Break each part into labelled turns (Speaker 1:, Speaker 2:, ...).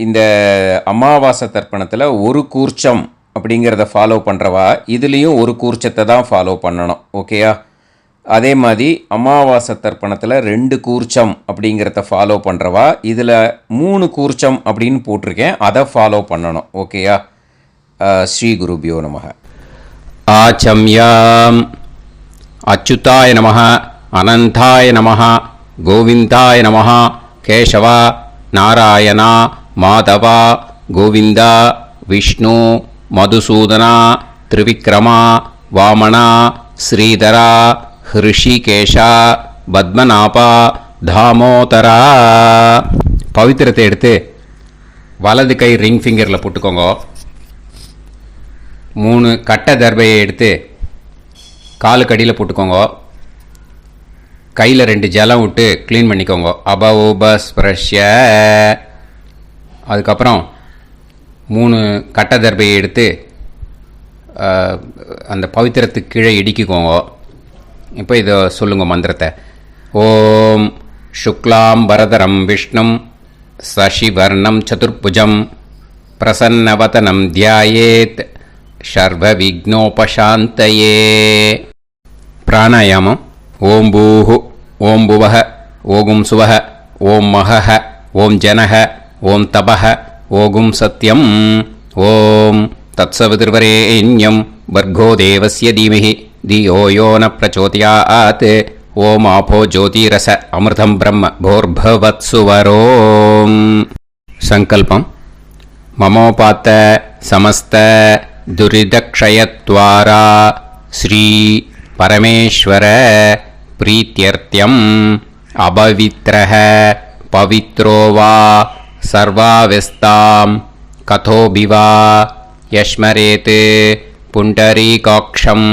Speaker 1: இந்த அமாவாசை தர்ப்பணத்தில் ஒரு கூர்ச்சம் அப்படிங்கிறத ஃபாலோ பண்ணுறவா இதுலேயும் ஒரு கூர்ச்சத்தை தான் ஃபாலோ பண்ணணும். ஓகேயா? அதே மாதிரி அமாவாசை தர்ப்பணத்தில் 2 கூர்ச்சம் அப்படிங்கிறத ஃபாலோ பண்ணுறவா இதில் 3 கூர்ச்சம் அப்படின்னு போட்டிருக்கேன், அதை ஃபாலோ பண்ணணும். ஓகேயா? ஸ்ரீ குருபியோ நமக.
Speaker 2: ஆச்சம்யாம். அச்சுதாய நமஹ, அனந்தாய நமஹ, கோவிந்தாய நமஹ, கேசவா, நாராயணா, மாதவா, கோவிந்தா, விஷ்ணு, மதுசூதனா, திரிவிக்ரமா, வாமனா, ஸ்ரீதரா, ஹிருஷிகேஷா, பத்மநாபா, தாமோதரா. பவித்திரத்தை எடுத்து வலது கை ரிங் ஃபிங்கரில் போட்டுக்கோங்க. 3 கட்டை தர்பையை எடுத்து காலுக்கடியில் போட்டுக்கோங்க. கையில் 2 ஜலம் விட்டு க்ளீன் பண்ணிக்கோங்க. அபஓபஸ்பிரஷ்ய. அதுக்கப்புறம் 3 கட்டை தர்பையை எடுத்து அந்த பவித்திரத்துக்கு கீழே இடிக்கிக்கோங்க. இப்போ இதை சொல்லுங்க மந்திரத்தை. ஓம் சுக்லாம் வரதரம் விஷ்ணும் சசிவர்ணம் சதுர்புஜம் பிரசன்னவதனம் தியாயேத் சர்வ விக்னோபசாந்தயே. பிராணாயாமம். ஓம் பூஹு, ஓம் புவஹ, ஓகும் சுவஹ, ஓம் மஹஹ, ஓம் ஜனஹ, ஓம் தபஹ, ஓகும் சத்யம். ஓம் தத்சவிதுர்வரேண்யம் வர்கோ தேவஸ்ய தீமஹி தியோ யோ ந பிரச்சோதயாத். ஓம் ஆபோ ஜோதிரச அமிர்தம் பிரம்ம போர்பவத்சுவரோம். சங்கல்பம். மமோபாத்த சமஸ்த துரிதக்ஷயத்வாரா ஸ்ரீ பரமேஸ்வர பிரீத்யர்த்தியம் அபவித்ரஹ பவித்ரோ வா சர்வாவஸ்தாம் கதோபிவா யஸ்மரேத் புண்டரீகாக்ஷம்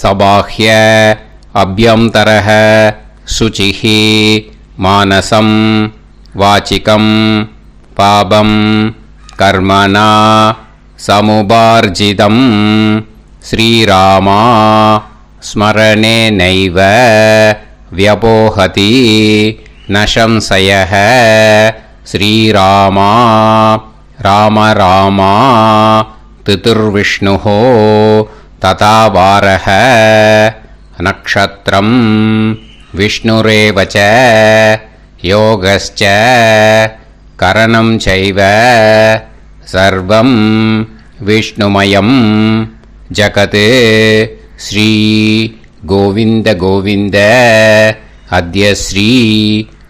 Speaker 2: சபாஹ்ய அப்யந்தரஹ சுசிஹி மானசம் வாச்சிகம் பாபம் கர்மணா சமுபார்ஜிதம் ஸ்ரீராமா ஸ்மரணேனைவ வ்யபோஹதி நசம்சயஹ. ஸ்ரீராமா ராம ராமா திதிர்விஷ்ணுஹோ ததா வாரஹ. நக்ஷத்ரம் விஷ்ணுரேவச யோகஸ்ச கரணம் சைவ சர்வம் விஷ்ணுமயம் ஜகத். ஸ்ரீ கோவிந்த கோவிந்த அத்ய ஸ்ரீ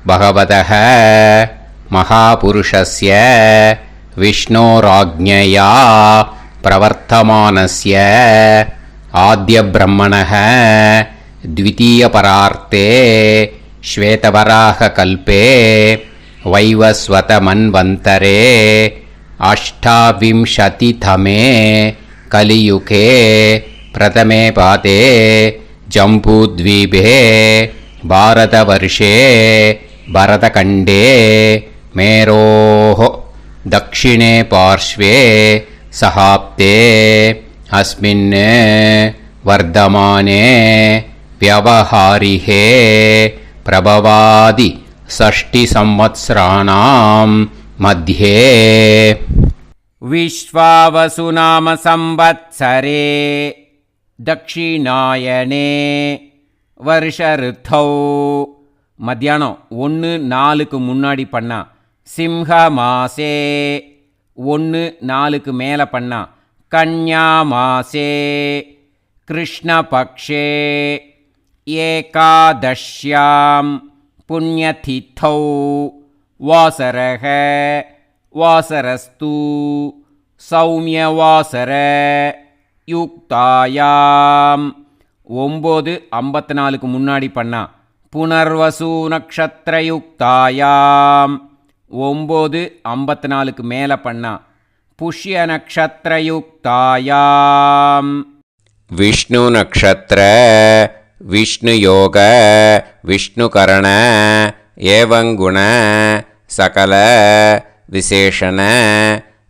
Speaker 2: பகவதः மகாபுருஷஸ்ய விஷ்ணோராஜ்ஞயா பிரவர்த்தமானஸ்ய ஆத்ய பிரம்மணः த்விதீயபரார்த்தே ஸ்வேதவராக கல்பே வைவஸ்வத மன்வந்தரே அஷ்டாவிம்சதிதமே கலியுகே பிரதமே பாதே ஜம்பூத்வீபே பாரதவர்ஷே பரதகண்டே மேரோः தக்ஷிணே பார்ஷ்வே சஹாப்தே அஸ்மின் வர்தமானே व्यवहारिहे प्रभवादि षष्टि संवत्सराणां मध्ये
Speaker 3: विश्वावसु नाम संवत्सरे दक्षिणायने வருஷ ரித்தௌ. மத்தியானம் 1:04 முன்னாடி பண்ணா சிம்ஹ மாசே. 1:04 மேலே பண்ணா கன்யா மாசே. கிருஷ்ணபக்ஷே ஏகாதஷ்யாம் புண்ணியதிதௌ வாசரக வாசரஸ்து சௌமியவாசர யுக்தாயாம். 9:54 முன்னாடி பண்ணா புனர்வசு நக்ஷத்ரயுக்தாயாம். 9:54 மேலே பண்ணா புஷ்ய நக்ஷத்ரயுக்தாயாம்.
Speaker 1: விஷ்ணு நக்ஷத்ர விஷ்ணு யோக விஷ்ணுகரண ஏவங்குண சகல விசேஷண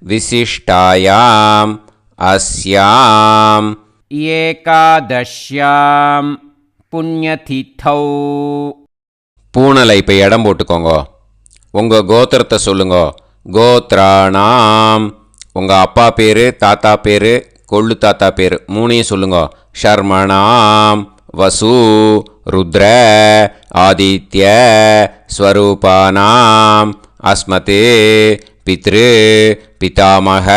Speaker 1: விசிஷ்டாயாம் அஸ்யாம்
Speaker 3: ஏகாதஷ்யாம் புண்ணியதிதௌ.
Speaker 1: பூனலை இப்போ இடம் போட்டுக்கோங்க. உங்கள் கோத்திரத்தை சொல்லுங்க. கோத்ராணாம். உங்கள் அப்பா பேர், தாத்தா பேர், கொள்ளு தாத்தா பேர் மூணையும் சொல்லுங்க. ஷர்மணாம் வசு ருத்ர ஆதித்ய ஸ்வரூபானாம் அஸ்மதே பித்ரு பிதாமக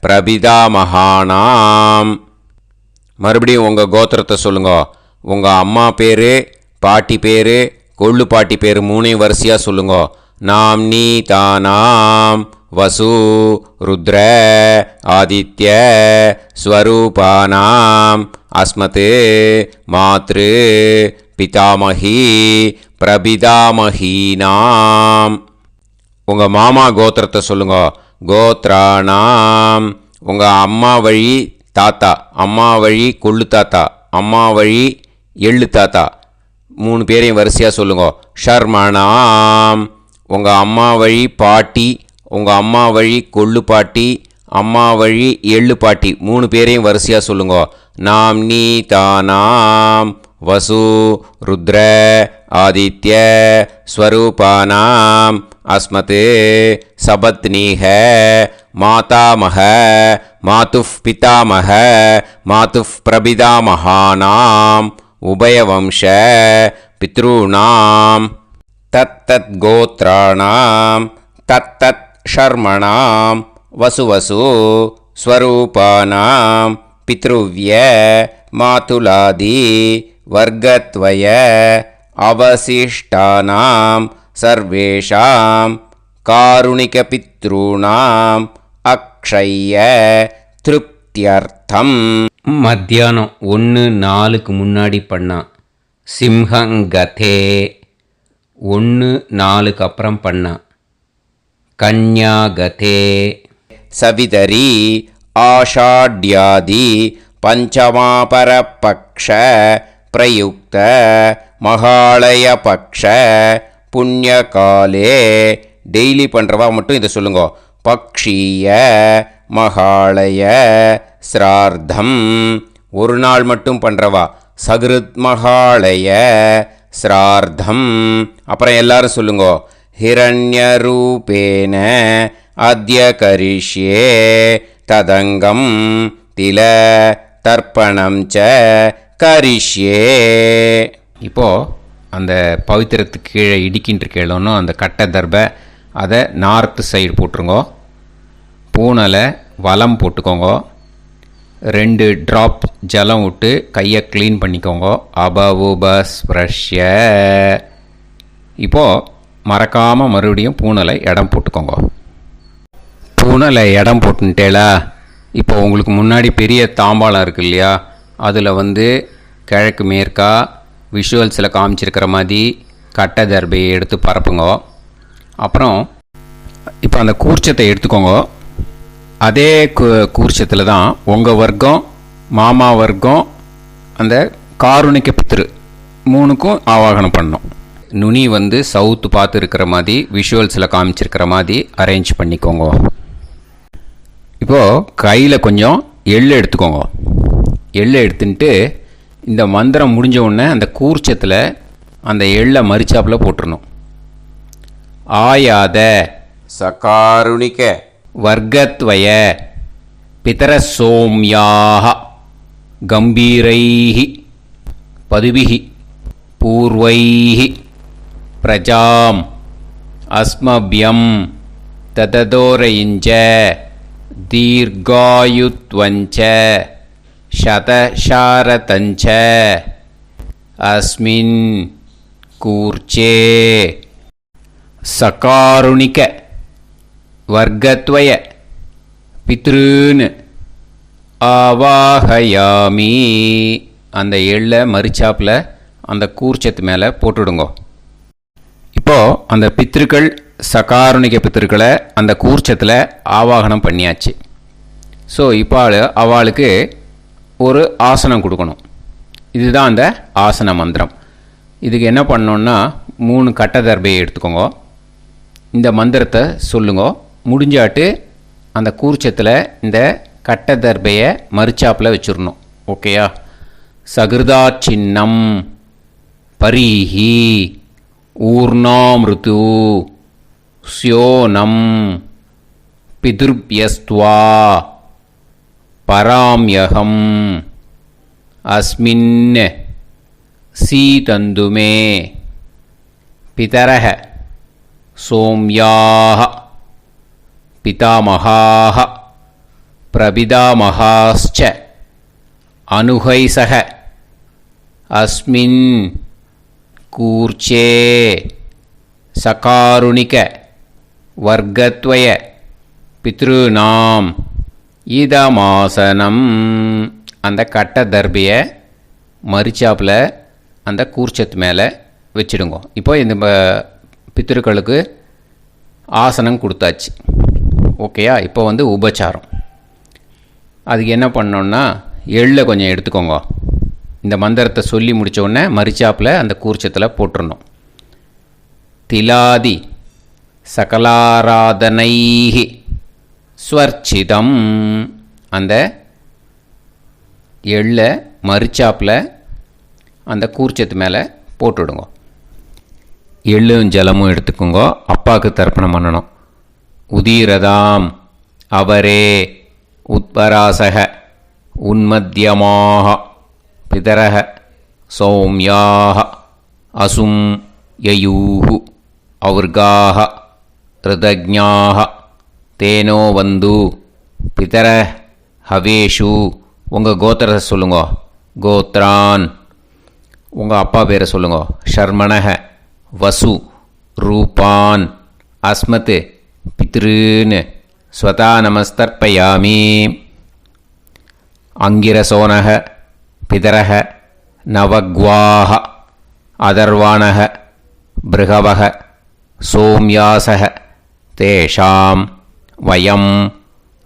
Speaker 1: பிரபிதாமகானாம். மறுபடியும் உங்கள் கோத்திரத்தை சொல்லுங்க. உங்கள் அம்மா பேர், பாட்டி பேர், கொள்ளு பாட்டி பேர் மூணையும் வரிசையாக சொல்லுங்க. நாம் நீ தானாம் வசு ருத்ர ஆதித்ய ஸ்வரூபானாம் அஸ்மத் மாத்ரு பிதாமகி பிரபிதாமகீனாம். உங்கள் மாமா கோத்திரத்தை சொல்லுங்க. கோத்ராணாம். உங்கள் அம்மா வழி தாத்தா, அம்மா வழி கொள்ளு தாத்தா, அம்மா வழி எள்ளு தாத்தா மூணு பேரையும் வரிசையாக சொல்லுங்க. ஷர்மணாம். உங்கள் அம்மா வழி பாட்டி, உங்கள் அம்மா வழி கொள்ளு பாட்டி, அம்மா வழி எள்ளு பாட்டி மூணு பேரையும் வரிசையாக சொல்லுங்க. நாம் நீ தானாம் வசு ருத்ர ஆதித்ய ஸ்வரூபானாம் அஸ்மத் சபத்னீஹ மாதாமக மாதுஃப் பிதாமக மாதுஃப் பிரபிதாமகானாம் உபயவம்ச பித்ருணாம் தத்தத் கோத்ராணாம் தத்தத் ஷர்மணாம் வசுவசு ஸ்வரூபானாம் பித்ருவ்ய மாதுலாதி வர்க்கத்வய அவசிஷ்டானாம் சர்வேஷாம் காருணிக பித்ருணாம் அக்ஷய திருப்தியர்த்தம்.
Speaker 2: மத்தியானம் 1:04 முன்னாடி பண்ணா சிம்ஹங்கதே. 1:04 அப்புறம் பண்ணா கன்யாகதே.
Speaker 1: சவிதரி ஆஷாட்யாதி பஞ்சமாபரபக்ஷ பிரயுக்த மகாலய பக்ஷ புண்ணியகாலே. டெய்லி பண்ணுறவா மட்டும் இதை சொல்லுங்க. பக்ஷீய மகாலய ஸ்ரார்த்தம். ஒரு நாள் மட்டும் பண்ணுறவா சகிருத் மகாலய ஸ்ரார்த்தம். அப்புறம் எல்லாரும் சொல்லுங்க. ஹிரண்யரூபேன அத்ய கரிஷ்யே ததங்கம் தில தர்ப்பணம் ச கரிஷ்யே.
Speaker 2: இப்போது அந்த பவித்திரத்துக்கு கீழே இடிக்கின்ற கீழோன்னு அந்த கட்டை தர்பை அதை நார்த்து சைடு போட்டுருங்கோ. பூனலை வலம் போட்டுக்கோங்க. 2 ட்ராப் ஜலம் விட்டு கையை க்ளீன் பண்ணிக்கோங்க. அபவுபஸ்ப்ரஷ்ய. இப்போது மறக்காமல் மறுபடியும் பூனலை இடம் போட்டுக்கோங்க. பூனலை இடம் போட்டுட்டேலா. இப்போ உங்களுக்கு முன்னாடி பெரிய தாம்பாளம் இருக்குது இல்லையா, அதில் கிழக்கு மேற்கா விஷுவல்ஸில் காமிச்சிருக்கிற மாதிரி கட்டை தர்பையை எடுத்து பரப்புங்க. அப்புறம் இப்போ அந்த கூர்ச்சத்தை எடுத்துக்கோங்க. அதே கூர்ச்சத்தில் தான் உங்கள் வர்க்கம், மாமா வர்க்கம், அந்த காருணிக்க பித்ரு மூணுக்கும் ஆவாகனம் பண்ணணும். நுனி சவுத்து பார்த்து இருக்கிற மாதிரி விஷுவல்ஸில் காமிச்சிருக்கிற மாதிரி அரேஞ்ச் பண்ணிக்கோங்க. இப்போது கையில் கொஞ்சம் எள்ளு எடுத்துக்கோங்க. எள்ளு எடுத்துட்டு இந்த மந்திரம் முடிஞ்ச உடனே அந்த கூர்ச்சத்தில் அந்த எள்ளை மரிச்சாப்பில் போட்டுடணும். ஆயாத
Speaker 1: சகாருணிக
Speaker 2: வர்க்கத்வய பிதரசோம்யாக கம்பீரைஹி பதுபிஹி பூர்வைஹி பிரஜாம் அஸ்மபியம் தததோரயிஞ்ச தீர்காயுத்வஞ்ச சதசாரதஞ்ச அஸ்மின் கூர்ச்சே சகாருணிக வர்க்கத்வய பித்ருன்னு ஆவாஹயாமி. அந்த எள்ளை மரிச்சாப்பில் அந்த கூர்ச்சத்து மேலே போட்டுடுங்க. இப்போது அந்த பித்ருக்கள், சகாருணிக பித்ருக்களை அந்த கூர்ச்சத்தில் ஆவாகனம் பண்ணியாச்சு. ஸோ இப்போ அவளுக்கு ஒரு ஆசனம் கொடுக்கணும். இதுதான் அந்த ஆசன மந்திரம். இதுக்கு என்ன பண்ணோன்னா 3 கட்டை தர்பையை எடுத்துக்கோங்க. இந்த மந்திரத்தை சொல்லுங்க. முடிஞ்சாட்டு அந்த கூர்ச்சத்தில் இந்த கட்டை தர்பையை மரிச்சாப்பில் வச்சிடணும். ஓகேயா? சகிருதா சின்னம் பரீஹி ஊர்ணாமிருத்து ஸ்யோனம் பிதுர்ப்யஸ்த்வா பராம்யகம் அஸ்மின் சீதந்து மே பிதரஹ சோம்யாஹ பிதாமகாஹ பிரபிதாமகாஸ்ச அனுகைசக அஸ்மின் கூர்ச்சே சகாருணிக வர்க்கத்வய பித்ருநாம் இதமாசனம். அந்த கட்ட தர்பியை மரிச்சாப்பில் அந்த கூர்ச்சத்து மேலே வச்சிடுங்க. இப்போ இந்த பித்ருக்களுக்கு ஆசனம் கொடுத்தாச்சு. ஓகேயா? இப்போ உபச்சாரம். அதுக்கு என்ன பண்ணோன்னா எள்ளை கொஞ்சம் எடுத்துக்கோங்க. இந்த மந்திரத்தை சொல்லி முடித்த உடனே மரிச்சாப்பில் அந்த கூர்ச்சத்தில் போட்டுடணும். திலாதி சகலாராதனைஹி ஸ்வர்ச்சிதம். அந்த எள்ளை மரிச்சாப்பில் அந்த கூர்ச்சத்து மேலே போட்டுவிடுங்க. எள்ளும் ஜலமும் எடுத்துக்கோங்க. அப்பாவுக்கு தர்ப்பணம் பண்ணணும். உதீரதாம் அவரே உத்பராசக உன்மத்தியமாக பிதரக சௌமியாக அசும் யயூஹு அவுர்காக ரிதஜ்ஞாக தேனோ வந்து பிதர ஹவேஷு. உங்கள் கோத்திரத்தை சொல்லுங்க. கோத்ரான். உங்கள் அப்பா பேரை சொல்லுங்க. ஷர்மணக வசு ரூபான் அஸ்மத் பித்ருன்னு ஸ்வதா நமஸ்தர்ப்பயாமி. அங்கிரசோனக பிதரக நவக்வாஹ அதர்வாணக பிருகவக சோம்யாசக தேஷாம் வயம்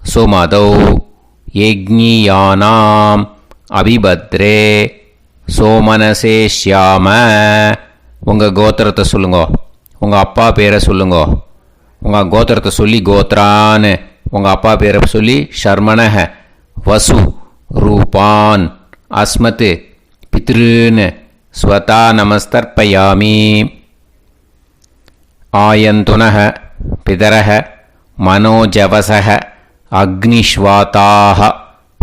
Speaker 2: சுமதௌ யஜ்ஞியானாம் அபிபத்ரே சோமனசேஷ்யாம. உங்கள் கோத்திரத்தை சொல்லுங்க. உங்கள் அப்பா பேரை சொல்லுங்க. உங்கள் கோத்திரத்தை சொல்லி கோத்ரான்னு, உங்கள் அப்பா பேரை சொல்லி ஷர்மணக வசு ரூபான் அஸ்மத் பித்ருன்னு ஸ்வதா நமஸ்தர்ப்பயாமி. ஆயந்துனக பிதரக மனோஜவசக அக்னிஷ்வாதாக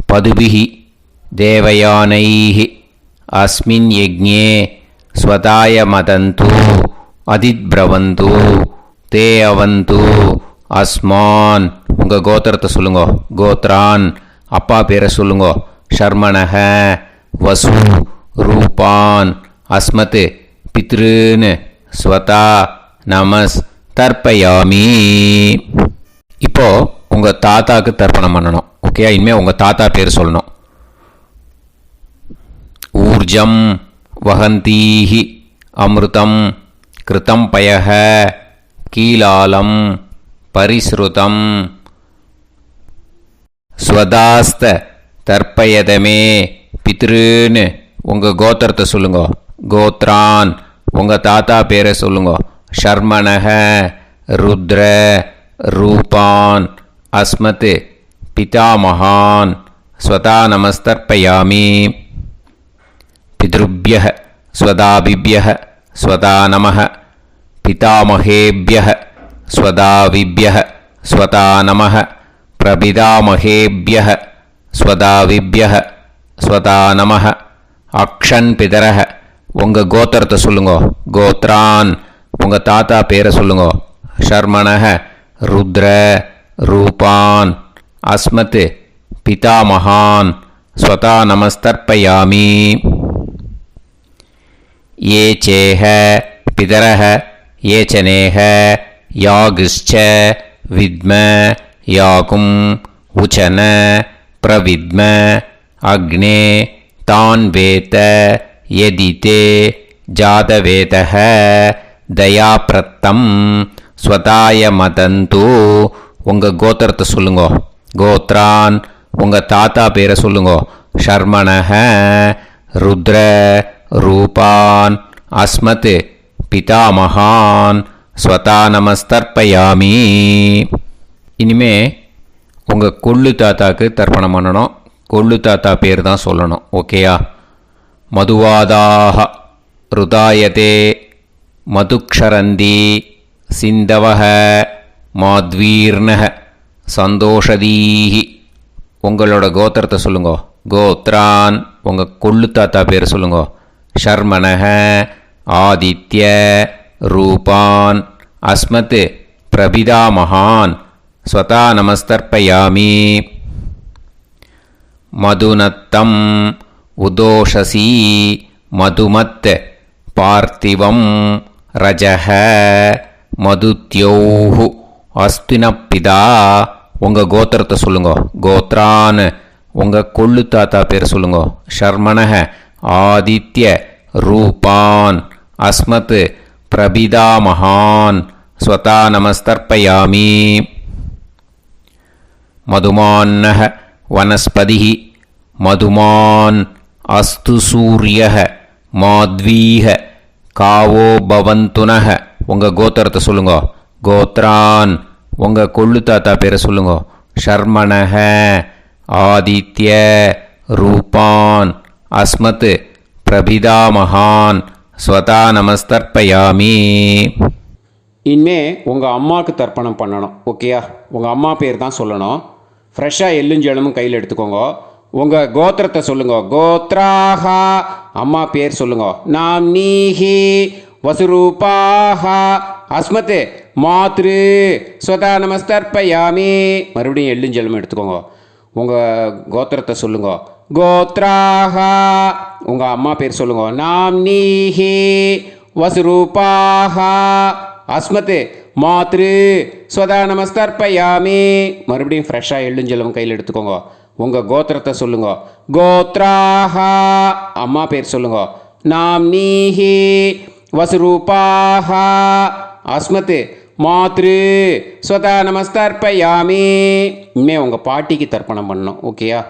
Speaker 2: பதுபிஹி தேவயானைஹி அஸ்மின் யஜ்ஞே ஸ்வதாய மதந்து அதித்பிரவந்து தே அவது அஸ்மான். உங்கள் கோத்திரத்தை சொல்லுங்க. கோத்ரான். அப்பா பேரை சொல்லுங்க. ஷர்மணக வசு ரூபான் அஸ்மத் பித்ருன்னு ஸ்வதா நமஸ் தர்ப்பயாமி. இப்போ உங்கள் தாத்தாவுக்கு தர்ப்பணம் பண்ணணும். ஓகே? இனிமேல் உங்கள் தாத்தா பேர் சொல்லணும். ஊர்ஜம் வஹந்தீஹி அமிர்தம் கிருதம் பயஹ கீலாலம் பரிஸ்ருதம் ஸ்வதாஸ்த தர்ப்பயதமே பித்ருன்னு. உங்கள் கோத்திரத்தை சொல்லுங்க. கோத்ரான். உங்கள் தாத்தா பேரை சொல்லுங்க. ஷர்மணக ருத்ர ரூபான் அஸ்மத் பிதாமகான் ஸ்வதா நமஸ்தர்ப்பயாமி. பித்ருப்யஹ ஸ்வதாபிப்யஹ ஸ்வதா நமஹ பிதாமகேப்யஹ ஸ்வதாவிப்யஹ ஸ்வதா நமஹ பிரபிதாமகேப்யஹ ஸ்வதாவிப்யஹ ஸ்வதா நமஹ. அக்ஷன் பிதரஹ. உங்கள் கோத்திரத்தை சொல்லுங்க. கோத்ரான். உங்கள் தாத்தா பேரை சொல்லுங்க. ஷர்மணக ருத்ர ரூபான் அஸ்மத் பிதாமகான் ஸ்வதா நமஸ்தர்ப்பயாமி. ये चेह पितरः ये चनेह यागश्च विद्म याकुं उचन प्रविद्म अग्ने तान् वेत यदिते जातवेतः दयाप्रत्तं स्वताय मदन्तु. உங்கள் கோத்திரத்தை சொல்லுங்க. கோத்ரான். உங்கள் தாத்தா பேரை சொல்லுங்க. ஷர்மணக ருத்ர ரூபான் அஸ்மத் பிதாமகான் ஸ்வதா நமஸ்தர்ப்பயாமி. இனிமே உங்கள் கொள்ளு தாத்தாக்கு தர்ப்பணம் பண்ணணும். கொள்ளு தாத்தா பேர் தான் சொல்லணும். ஓகேயா? மதுவாதாக ருதாயதே மதுக்ஷரந்தி சிந்தவஹ மாத்வீர்ணஹ சந்தோஷதீஹி. உங்களோட கோத்திரத்தை சொல்லுங்க. கோத்ரான் உங்கள் கொள்ளு தாத்தா பேர் சொல்லுங்க. ஷர்மணஹ ஆதித்ய ரூபான் அஸ்மத் பிரபிதாமகான் ஸ்வதா நமஸ்தர்ப்பயாமி. மதுநத்தம் உதோஷசி மதுமத் பார்த்திவம் ரஜஹ மதுத்யோஹு அஸ்தினப்பிதா. உங்கள் கோத்திரத்தை சொல்லுங்க. கோத்ரான் உங்கள் கொள்ளு தாத்தா பேர் சொல்லுங்க. ஷர்மணஹ ஆதித்ய ரூபான் அஸ்மத் பிரபிதாமகான் ஸ்வதா நமஸ்தர்ப்பயாமி. மதுமான்னஹ வனஸ்பதிஹி மதுமான் அஸ்து சூரியஹ மாத்வீஹ காவோ பவந்துனஹ. உங்கள் கோத்திரத்தை சொல்லுங்க. கோத்ரான் உங்கள் கொள்ளு தாத்தா பேரை சொல்லுங்க. ஷர்மணஹ ஆதித்ய ரூபான் அஸ்மத் பிரபிதாமகான் ஸ்வதா நமஸ்தர்ப்பயாமி.
Speaker 1: இனிமே உங்கள் அம்மாவுக்கு தர்ப்பணம் பண்ணணும். ஓகேயா? உங்கள் அம்மா பேர் தான் சொல்லணும். ஃப்ரெஷ்ஷாக எள்ளுஞ்செழுமும் கையில் எடுத்துக்கோங்க. உங்கள் கோத்திரத்தை சொல்லுங்க. கோத்ராஹா அம்மா பேர் சொல்லுங்க. நாம் நீஹி வசுரூபாஹா அஸ்மத் மாத்ரு ஸ்வதா நமஸ்தர்ப்பயாமி. மறுபடியும் எள்ளுஞ்செழுமும் எடுத்துக்கோங்க. உங்கள் கோத்திரத்தை சொல்லுங்க. கோத்ராஹா உங்கள் அம்மா பேர் சொல்லுங்க. நாம் நீஹி வசுரூபாஹா அஸ்மத் மாத்ரு ஸ்வதா நமஸ்தர்ப்பயாமி. மறுபடியும் ஃப்ரெஷ்ஷாக எள்ளுஞ்செழுமும் கையில் எடுத்துக்கோங்க. உங்கள் கோத்திரத்தை சொல்லுங்க. கோத்ராஹா அம்மா பேர் சொல்லுங்க. நாம் நீஹி வசுரூபாஹா அஸ்மத் மாத்ரு ஸ்வதா நமஸ்தர்ப்பயாமி. இனிமேல் உங்கள் பாட்டிக்கு தர்ப்பணம் பண்ணணும். ஓகேயா?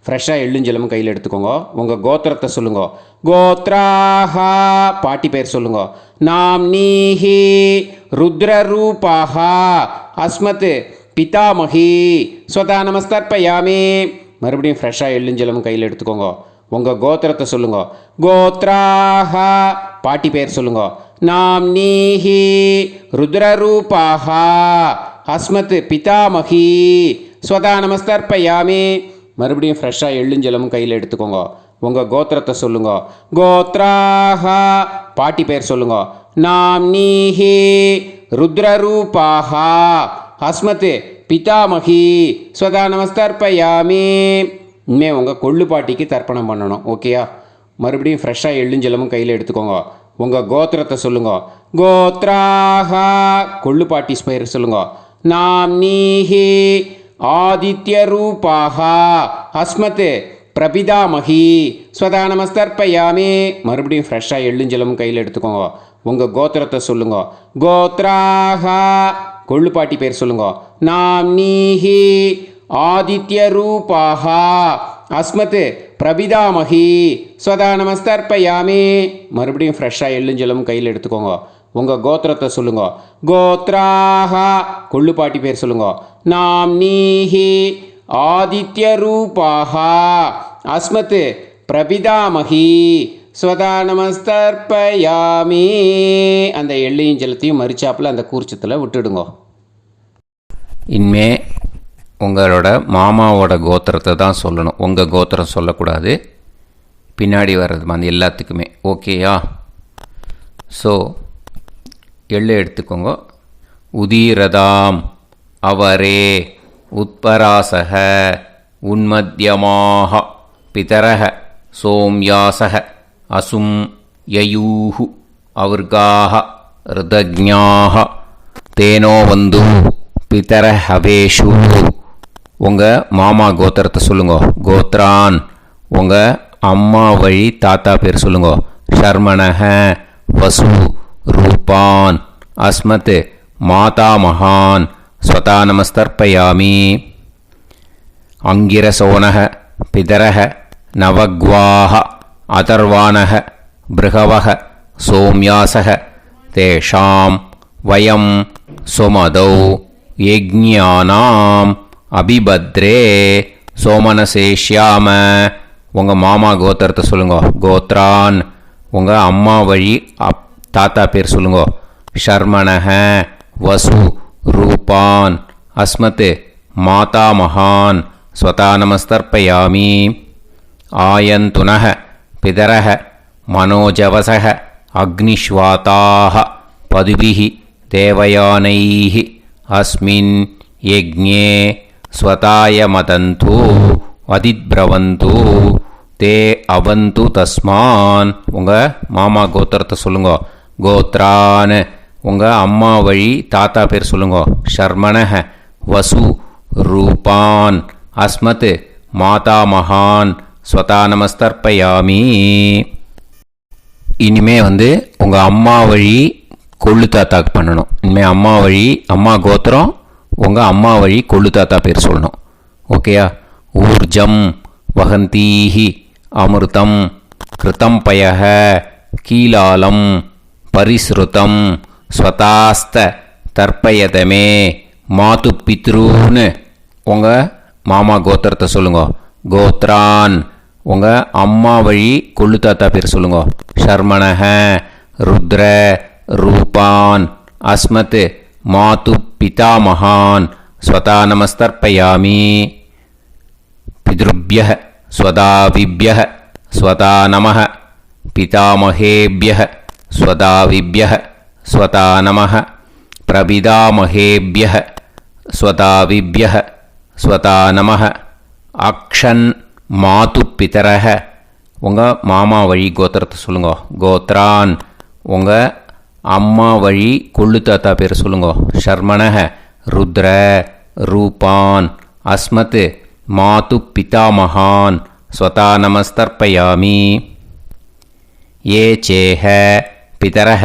Speaker 1: ஃப்ரெஷ்ஷாக எள்ளுஞ்செழுமும் கையில் எடுத்துக்கோங்க. உங்கள் கோத்திரத்தை சொல்லுங்க. கோத்ராஹா பாட்டி பேர் சொல்லுங்க. நாம் நீஹி ருத்ரரூபாஹா அஸ்மத் பிதாமகி ஸ்வதா நமஸ்தர்ப்பயாமி. மறுபடியும் ஃப்ரெஷ்ஷாக எள்ளுஞ்செழுமும் கையில் எடுத்துக்கோங்க. உங்கள் கோத்திரத்தை சொல்லுங்க. கோத்ராஹா பாட்டி பேர் சொல்லுங்க. நாம் நீஹி ருத்ரரூபாஹா அஸ்மத் பிதாமகி ஸ்வதா நமஸ்தர்ப்பயாமி. மறுபடியும் ஃப்ரெஷ்ஷாக எள்ளுஞ்செழுமும் கையில் எடுத்துக்கோங்க. உங்கள் கோத்திரத்தை சொல்லுங்க. கோத்ராஹா பாட்டி பேர் சொல்லுங்க. நாம் நீஹி ருத்ரரூபாஹா அஸ்மத் பிதாமகி ஸ்வதா நமஸ்தர்ப்பயாமி. இனிமேல் உங்கள் கொள்ளு பாட்டிக்கு தர்ப்பணம் பண்ணணும். ஓகேயா? மறுபடியும் ஃப்ரெஷ்ஷாக எள்ளுஞ்செழுமும் கையில் எடுத்துக்கோங்க. உங்கள் கோத்திரத்தை சொல்லுங்க. கோத்ராஹா கொள்ளு பாட்டி பேர் சொல்லுங்க. நாம் நீஹி ஆதித்ய ரூபாஹா அஸ்மத் பிரபிதாமகி ஸ்வதா நமஸ்தர்ப்பயாமி. மறுபடியும் ஃப்ரெஷ்ஷாக எள்ளுஞ்செழுமும் கையில் எடுத்துக்கோங்க. உங்கள் கோத்திரத்தை சொல்லுங்க. கோத்ராஹா கொள்ளு பாட்டி பேர் சொல்லுங்க. நாம் நீஹி ஆதித்ய ரூபாஹா அஸ்மத் பிரபிதாமகி ஸ்வதா நமஸ்தர்ப்பயாமி. மறுபடியும் ஃப்ரெஷ்ஷாக எள்ளுஞ்செழுமும் கையில் எடுத்துக்கோங்க. உங்கள் கோத்திரத்தை சொல்லுங்க. கோத்ராஹா கொள்ளு பாட்டி பேர் சொல்லுங்க. நாம் நீஹி ஆதித்ய ரூபாஹா அஸ்மத் பிரபிதாமகி ஸ்வதா நமஸ்தர்ப்பயாமி. அந்த எள்ளையும் ஜலத்தையும் மறிச்சாப்பில் அந்த கூர்ச்சத்தில் விட்டுடுங்க.
Speaker 2: இனிமே உங்களோட மாமாவோட கோத்திரத்தை தான் சொல்லணும். உங்கள் கோத்திரம் சொல்லக்கூடாது. பின்னாடி வர்றது மாதிரி எல்லாத்துக்குமே. ஓகேயா? ஸோ எள்ளு எடுத்துக்கோங்க. உதீரதாம் அவரே உத்பராசக உன்மத்யமாக பிதரக சோம்யாசக அசும் யயூஹு அவர்காக ருதஜ்ஞாக தேனோ வந்து பிதர ஹவேஷு. உங்கள் மாமா கோத்திரத்தை சொல்லுங்க. கோத்ரான் உங்கள் அம்மா வழி தாத்தா பேர் சொல்லுங்க. ஷர்மணஹ வசு ரூபான் அஸ்மத் மாதாமகான் ஸ்வதா நமஸ்தர்ப்பயாமி. அங்கிரசோனஹ பிதரஹ நவக்வாஹ அதர்வாணஹ பிருகவஹ சோம்யாசஹ தேஷாம் வயம் சுமதௌ யஜ்ஞானாம் அபிபத்ரே சோமனசேஷ்யாம. உங்கள் மாமா கோத்திரத்தை சொல்லுங்க. கோத்ரான் உங்கள் அம்மா வழி தாத்தா பேர் சொல்லுங்க. ஷர்மணஹ வசு ரூபான் அஸ்மத் மாதாமகான் ஸ்வதா நமஸ்தர்ப்பயாமி. ஆயந்துனः பிதரः மனோஜவசः அக்னிஷ்வாதாः பதுபிः தேவயானைः அஸ்மின் யஜ்ஞே ஸ்வதாய மதந்து அதித்பிரவந்து தே அவந்து தஸ்மான். உங்கள் மாமா கோத்திரத்தை சொல்லுங்க. கோத்ரான் உங்கள் அம்மா வழி தாத்தா பேர் சொல்லுங்க. ஷர்மணஹ வசு ரூபான் அஸ்மத் மாதாமகான் ஸ்வதா நமஸ்தர்ப்பயாமி. இனிமே உங்கள் அம்மா வழி கொள்ளு தாத்தாக்கு பண்ணணும். இனிமேல் அம்மா வழி அம்மா கோத்திரம் உங்கள் அம்மா வழி கொள்ளு தாத்தா பேர் சொல்லணும். ஓகேயா? ஊர்ஜம் வகந்தீஹி அமிர்தம் கிருதம் பயஹ கீலாலம் பரிஸ்ருதம் ஸ்வதாஸ்த தர்ப்பயதமே மாது பித்ரூன்னு உங்கள் மாமா கோத்திரத்தை சொல்லுங்க. கோத்ரான் உங்கள் அம்மா வழி கொள்ளு தாத்தா பேர் சொல்லுங்க. ஷர்மணஹ ருத்ர ரூபான் அஸ்மத் மாது பிதாமகான் ஸ்வதா நமஸ்தர்ப்பயாமி. பித்ருப்யः ஸ்வதாவிப்யः ஸ்வதா நமः பிதாமகேப்யः ஸ்வதாவிப்யः ஸ்வதா நமः பிரபிதாமகேப்யः ஸ்வதாவிப்யः ஸ்வதா நமः. அக்ஷன் மாது பிதரஹ உங்கள் மாமா வழி கோத்திரத்தை சொல்லுங்க. கோத்ரான் உங்கள் அம்மா வழி கொள்ளு தாத்தா பேர் சொல்லுங்க. ஷர்மணஹ ருத்ர ரூபான் அஸ்மத் மாது பிதாமகான் ஸ்வதா நமஸ்தர்ப்பயாமி. ஏ சேஹ பிதரஹ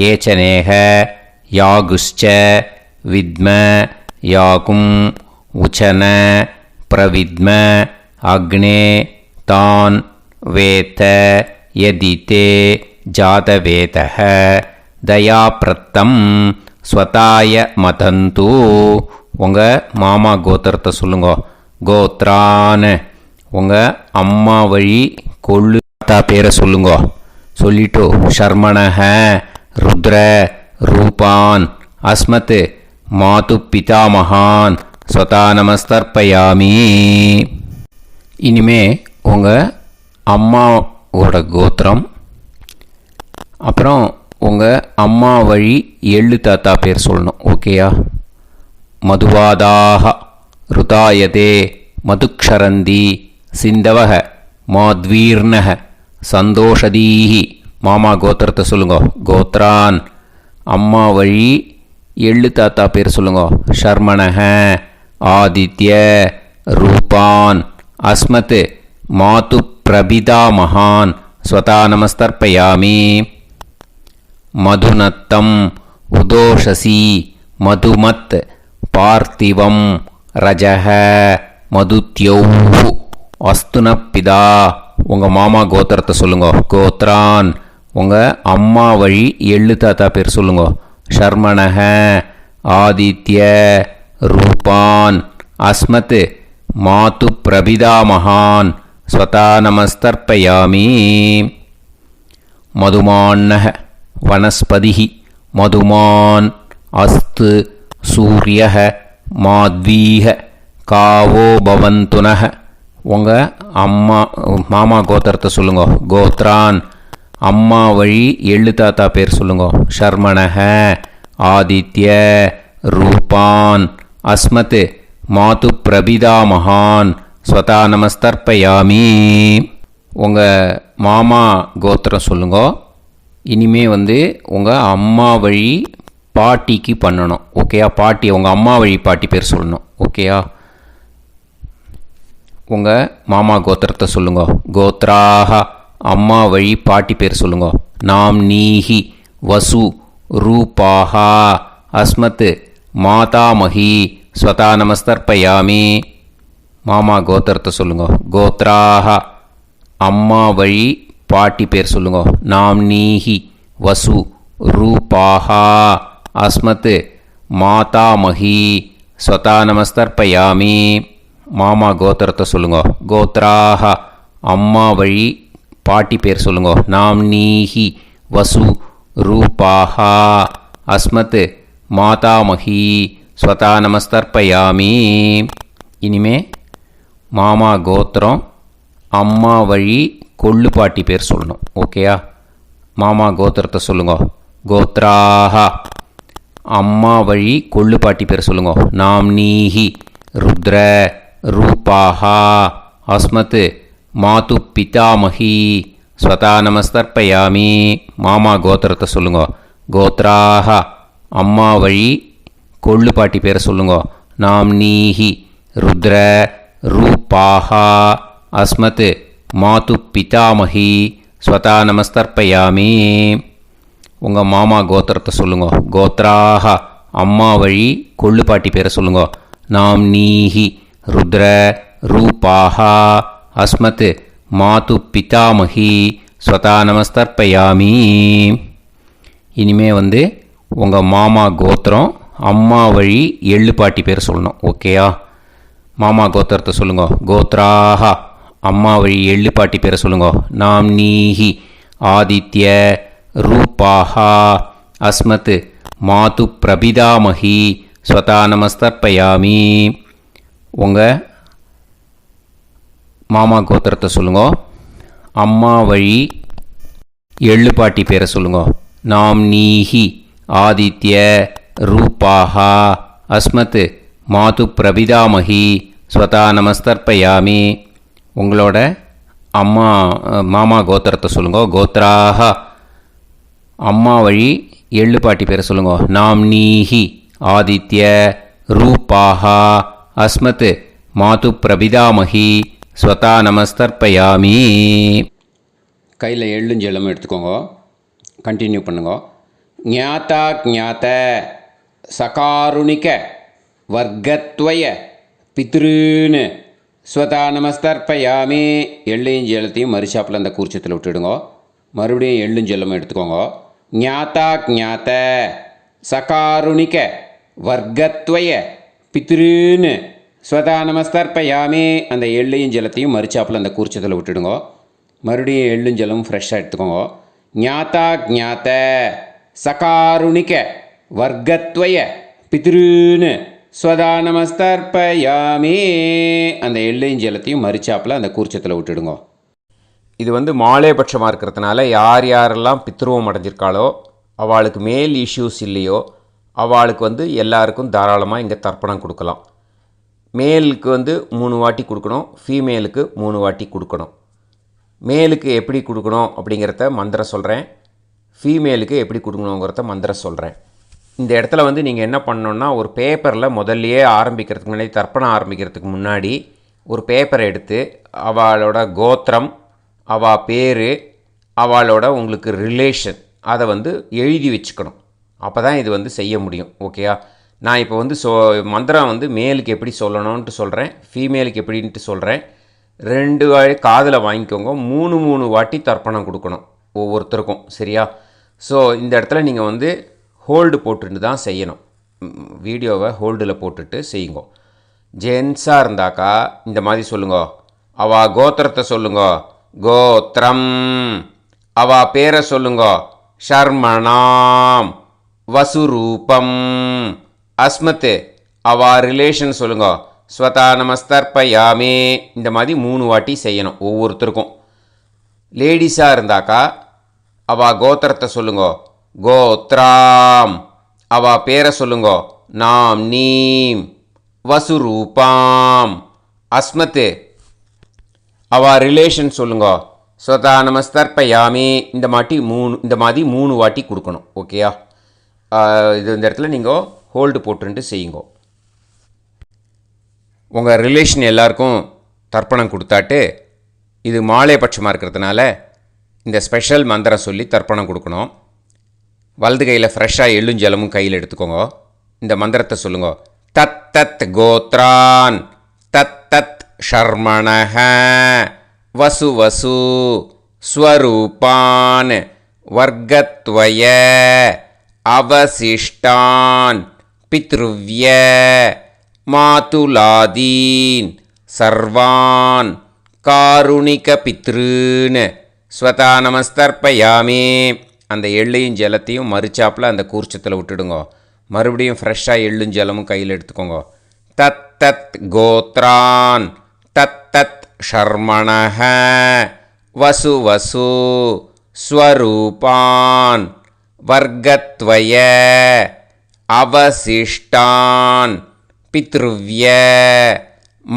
Speaker 2: ஏச்சனேஹ யாகுஷ்ச வித்ம யாகும் உச்சன பிரவித்ம அக்னே தான் வேத யதிதே ஜாதவேதஹ தயாப்ரத்தம் ஸ்வதாய மதந்து. உங்கள் மாமா கோத்திரத்தை சொல்லுங்க. கோத்ரான் உங்கள் அம்மா வழி கொள்ளு தாத்தா பேரை சொல்லுங்க. சொல்லிட்டு ஷர்மணஹ ருத்ர ரூபான் அஸ்மத் மாது பிதாமகான் ஸ்வதா நமஸ்தர்ப்பயாமி. இனிமே உங்கள் அம்மாவோட கோத்திரம் அப்புறம் உங்கள் அம்மா வழி எள்ளு தாத்தா பேர் சொல்லணும். ஓகேயா? மதுவாதாக ருதாயதே மதுக்ஷரந்தி சிந்தவக மாத்வீர்ணக சந்தோஷதீஹி. மாமா கோத்திரத்தை சொல்லுங்க. கோத்ரான் அம்மா வழி எள்ளு தாத்தா பேர் சொல்லுங்க. ஷர்மணஹ ஆதித்ய ரூபான் அஸ்மத் மாது பிரபிதாமகான் ஸ்வதா நமஸ்தர்ப்பயாமி. மதுநத்தம் உதோஷசி மதுமத் பார்த்திவம் ரஜஹ மதுத்யௌஹு அஸ்துனப்பிதா. உங்கள் மாமா கோத்திரத்தை சொல்லுங்க. கோத்ரான் உங்கள் அம்மா வழி எள்ளு தாத்தா பேர் சொல்லுங்க. ஷர்மணஹ ஆதித்ய ரூபான் அஸ்மத் மாது பிரபிதாமகான் ஸ்வதா நமஸ்தர்ப்பயாமி. மதுமான்னஹ வனஸ்பதிஹி மதுமான் அஸ்து சூரியஹ மாத்வீஹ காவோ பவந்துனஹ. உங்கள் மாமா கோத்திரத்தை சொல்லுங்க. கோத்ரான் அம்மா வழி எள்ளு தாத்தா பேர் சொல்லுங்க. ஷர்மணஹ ஆதித்ய ரூபான் அஸ்மத் மாது பிரபிதாமகான் ஸ்வதா நமஸ்தர்ப்பயாமி. உங்கள் மாமா கோத்திரம் சொல்லுங்க. இனிமே உங்கள் அம்மா வழி பாட்டிக்கு பண்ணணும். ஓகேயா? பாட்டி உங்கள் அம்மா வழி பாட்டி பேர் சொல்லணும். ஓகேயா? உங்கள் மாமா கோத்திரத்தை சொல்லுங்க. கோத்ராக அம்மா வழி பாட்டி பேர் சொல்லுங்க. நாம் நீஹி வசு ரூபாஹா அஸ்மத் மாதாமகி ஸ்வதா நமஸ்தர்ப்பயாமி. மாமா கோத்திரத்தை சொல்லுங்க. கோத்ராக அம்மா வழி பாட்டி பேர் சொல்லுங்க. நாம் நீஹி வசு ரூபாஹா அஸ்மத் மாதாமகி ஸ்வதா நமஸ்தர்ப்பயாமி. மாமா கோத்திரத்தை சொல்லுங்க. கோத்ராக அம்மா வழி பாட்டி பேர் சொல்லுங்க. நாம் நீஹி வசு ரூபாஹா அஸ்மத் மாதாமகி ஸ்வதா நமஸ்தர்ப்பயாமி. இனிமே மாமா கோத்திரம், அம்மா வழி கொள்ளு பாட்டி பேர் சொல்லணும். ஓகேயா? மாமா கோத்திரத்தை சொல்லுங்க. கோத்ராஹ. அம்மா வழி கொள்ளு பாட்டி பேர் சொல்லுங்க. நாம்னீஹி ருத்ர ரூபாஹா அஸ்மத் மாது பிதாமகி ஸ்வதா நமஸ்தர்ப்பயாமி. மாமா கோத்திரத்தை சொல்லுங்க. கோத்ராஹ. அம்மா வழி கொள்ளு பாட்டி பேரை சொல்லுங்க. நாம்னீஹி ருத்ர ரூபாஹா அஸ்மத் மாது பிதாமகி ஸ்வதா நமஸ்தர்ப்பயாமி. உங்கள் மாமா கோத்திரத்தை சொல்லுங்க. கோத்ராஹ. அம்மா வழி கொள்ளு பாட்டி பேரை சொல்லுங்க. நாம்னீஹி ருத்ர ரூபாஹா அஸ்மத் மாது பிதாமகி ஸ்வதா நமஸ்தர்ப்பயாமி. இனிமே உங்கள் மாமா கோத்திரம், அம்மா வழி எள்ளு பாட்டி பேர் சொல்லணும். ஓகேயா? மாமா கோத்திரத்தை சொல்லுங்க. கோத்ராஹ. அம்மா வழி எள்ளு பாட்டி பேரை சொல்லுங்க. நாம்னீஹி ஆதித்ய ரூபாஹா அஸ்மத் மாது பிரபிதாமகி ஸ்வதா நமஸ்தர்ப்பயாமி. உங்கள் மாமா கோத்திரத்தை சொல்லுங்க. அம்மா வழி எள்ளு பாட்டி பேரை சொல்லுங்க. நாம்னீஹி ஆதித்ய ரூபாஹா அஸ்மத் மாது பிரபிதாமகி ஸ்வதா நமஸ்தர்ப்பயாமி. உங்களோட மாமா கோத்திரத்தை சொல்லுங்க. கோத்ராஹ. அம்மா வழி எள்ளு பாட்டி பேரை சொல்லுங்க. நாம்னீஹி ஆதித்ய ரூபாஹா அஸ்மத் மாது பிரபிதாமகி ஸ்வதா நமஸ்தர்ப்பயாமி. கையில் எள்ளும் ஜலமும் எடுத்துக்கோங்க. கண்டினியூ பண்ணுங்க. ஞாதா ஞாத சகாருணிக வர்க்கத்வய பித்ருன்னு ஸ்வதா நமஸ்தர்ப்பயாமி. எள்ளையும் ஜலத்தையும் மறுச்சாப்பில் அந்த கூர்ச்சத்தில் விட்டுடுங்க. மறுபடியும் எள்ளும் ஜலமும் எடுத்துக்கோங்க. ஞாதா ஞாத சகாருணிக வர்க்கத்வய பித்ருன்னு ஸ்வதா நமஸ்தர்ப்பயாமி. அந்த எள்ளையும் ஜலத்தையும் மறுச்சாப்பில் அந்த கூர்ச்சத்தில் விட்டுடுங்க. மறுபடியும் எள்ளும் ஜலமும் ஃப்ரெஷ்ஷாக எடுத்துக்கோங்க. ஞாதா ஞாத சகாருணிக வர்க்கத்வய பித்ருன்னு ஸ்வதா நமஸ்தர்ப்பயாமி. அந்த எள்ளையும் ஜலத்தையும் மறுச்சாப்பில் அந்த கூர்ச்சத்தில் விட்டுடுங்க.
Speaker 1: இது மாலேபட்சமாக இருக்கிறதுனால யார் யாரெல்லாம் பித்ருவம் அடைஞ்சிருக்காளோ, அவளுக்கு மேல் இஷ்யூஸ் இல்லையோ, அவளுக்கு எல்லாருக்கும் தாராளமாக இங்கே தர்ப்பணம் கொடுக்கலாம். மேலுக்கு 3 வாட்டி கொடுக்கணும், ஃபீமேலுக்கு 3 வாட்டி கொடுக்கணும். மேலுக்கு எப்படி கொடுக்கணும் அப்படிங்கிறத மந்திரம் சொல்கிறேன், ஃபீமேலுக்கு எப்படி கொடுக்கணுங்கிறத மந்திரம் சொல்கிறேன். இந்த இடத்துல நீங்கள் என்ன பண்ணணுன்னா, ஒரு பேப்பரில் முதல்லையே ஆரம்பிக்கிறதுக்கு முன்னாடி, தர்ப்பணம் ஆரம்பிக்கிறதுக்கு முன்னாடி ஒரு பேப்பரை எடுத்து அவளோட கோத்திரம், அவள் பேர், அவளோட உங்களுக்கு ரிலேஷன், அதை எழுதி வச்சுக்கணும். அப்போ தான் இது செய்ய முடியும். ஓகேயா? நான் இப்போ மந்திரம் மேலுக்கு எப்படி சொல்லணும்ன்ட்டு சொல்கிறேன், ஃபீமேலுக்கு எப்படின்ட்டு சொல்கிறேன். 2 வாட்டி காதில் வாங்கிக்கோங்க. 3 வாட்டி தர்ப்பணம் கொடுக்கணும் ஒவ்வொருத்தருக்கும். சரியா? ஸோ இந்த இடத்துல நீங்கள் ஹோல்டு போட்டுட்டு தான் செய்யணும். வீடியோவை ஹோல்டில் போட்டுட்டு செய்யுங்க. ஜென்ஸாக இருந்தாக்கா இந்த மாதிரி சொல்லுங்க. அவள் கோத்திரத்தை சொல்லுங்க. கோத்திரம். அவள் பேரை சொல்லுங்க. ஷர்மணாம் வசுரூபம் அஸ்மத். அவள் ரிலேஷன் சொல்லுங்க. ஸ்வதா நமஸ்தர்ப்பயாமி. இந்த மாதிரி 3 வாட்டி செய்யணும் ஒவ்வொருத்தருக்கும். லேடிஸாக இருந்தாக்கா அவள் கோத்திரத்தை சொல்லுங்க. கோத்ராம். அவள் பேரை சொல்லுங்க. நாம் நீம் வசுரூபாம் அஸ்மத். அவள் ரிலேஷன் சொல்லுங்க. ஸ்வதா நமஸ்தர்ப்பயாமி. இந்த மாதிரி 3 வாட்டி கொடுக்கணும். ஓகேயா? இந்த இடத்துல நீங்கள் ஹோல்டு போட்டுட்டு செய்யுங்க. உங்கள் ரிலேஷன் எல்லாருக்கும் தர்ப்பணம் கொடுத்தாட்டு, இது மாலைபட்சமாக இருக்கிறதுனால இந்த ஸ்பெஷல் மந்திரம் சொல்லி தர்ப்பணம் கொடுக்கணும். வலது கையில் ஃப்ரெஷ்ஷாக எள்ளும் ஜலமும் கையில் எடுத்துக்கோங்க. இந்த மந்திரத்தை சொல்லுங்க. தத் தத் கோத்ரான் தத் தத் ஷர்மணஹ வசு வசு ஸ்வரூபான் வர்க்கத்வய அவசிஷ்டான் பித்ருவ்ய மாதுலாதீன் சர்வான் காருணிக பித்ருன்னு ஸ்வதா நமஸ்தர்ப்பயாமி. அந்த எள்ளையும் ஜலத்தையும் மறுச்சாப்பில் அந்த கூர்ச்சத்தில் விட்டுடுங்க. மறுபடியும் ஃப்ரெஷ்ஷாக எள்ளும் ஜலமும் கையில் எடுத்துக்கோங்க. தத் தத் கோத்ரான் தத் தத் ஷர்மணஹ வசு வசு ஸ்வரூபான் வர்க்கத்வய அவசிஷ்டான் பித்ருவ்ய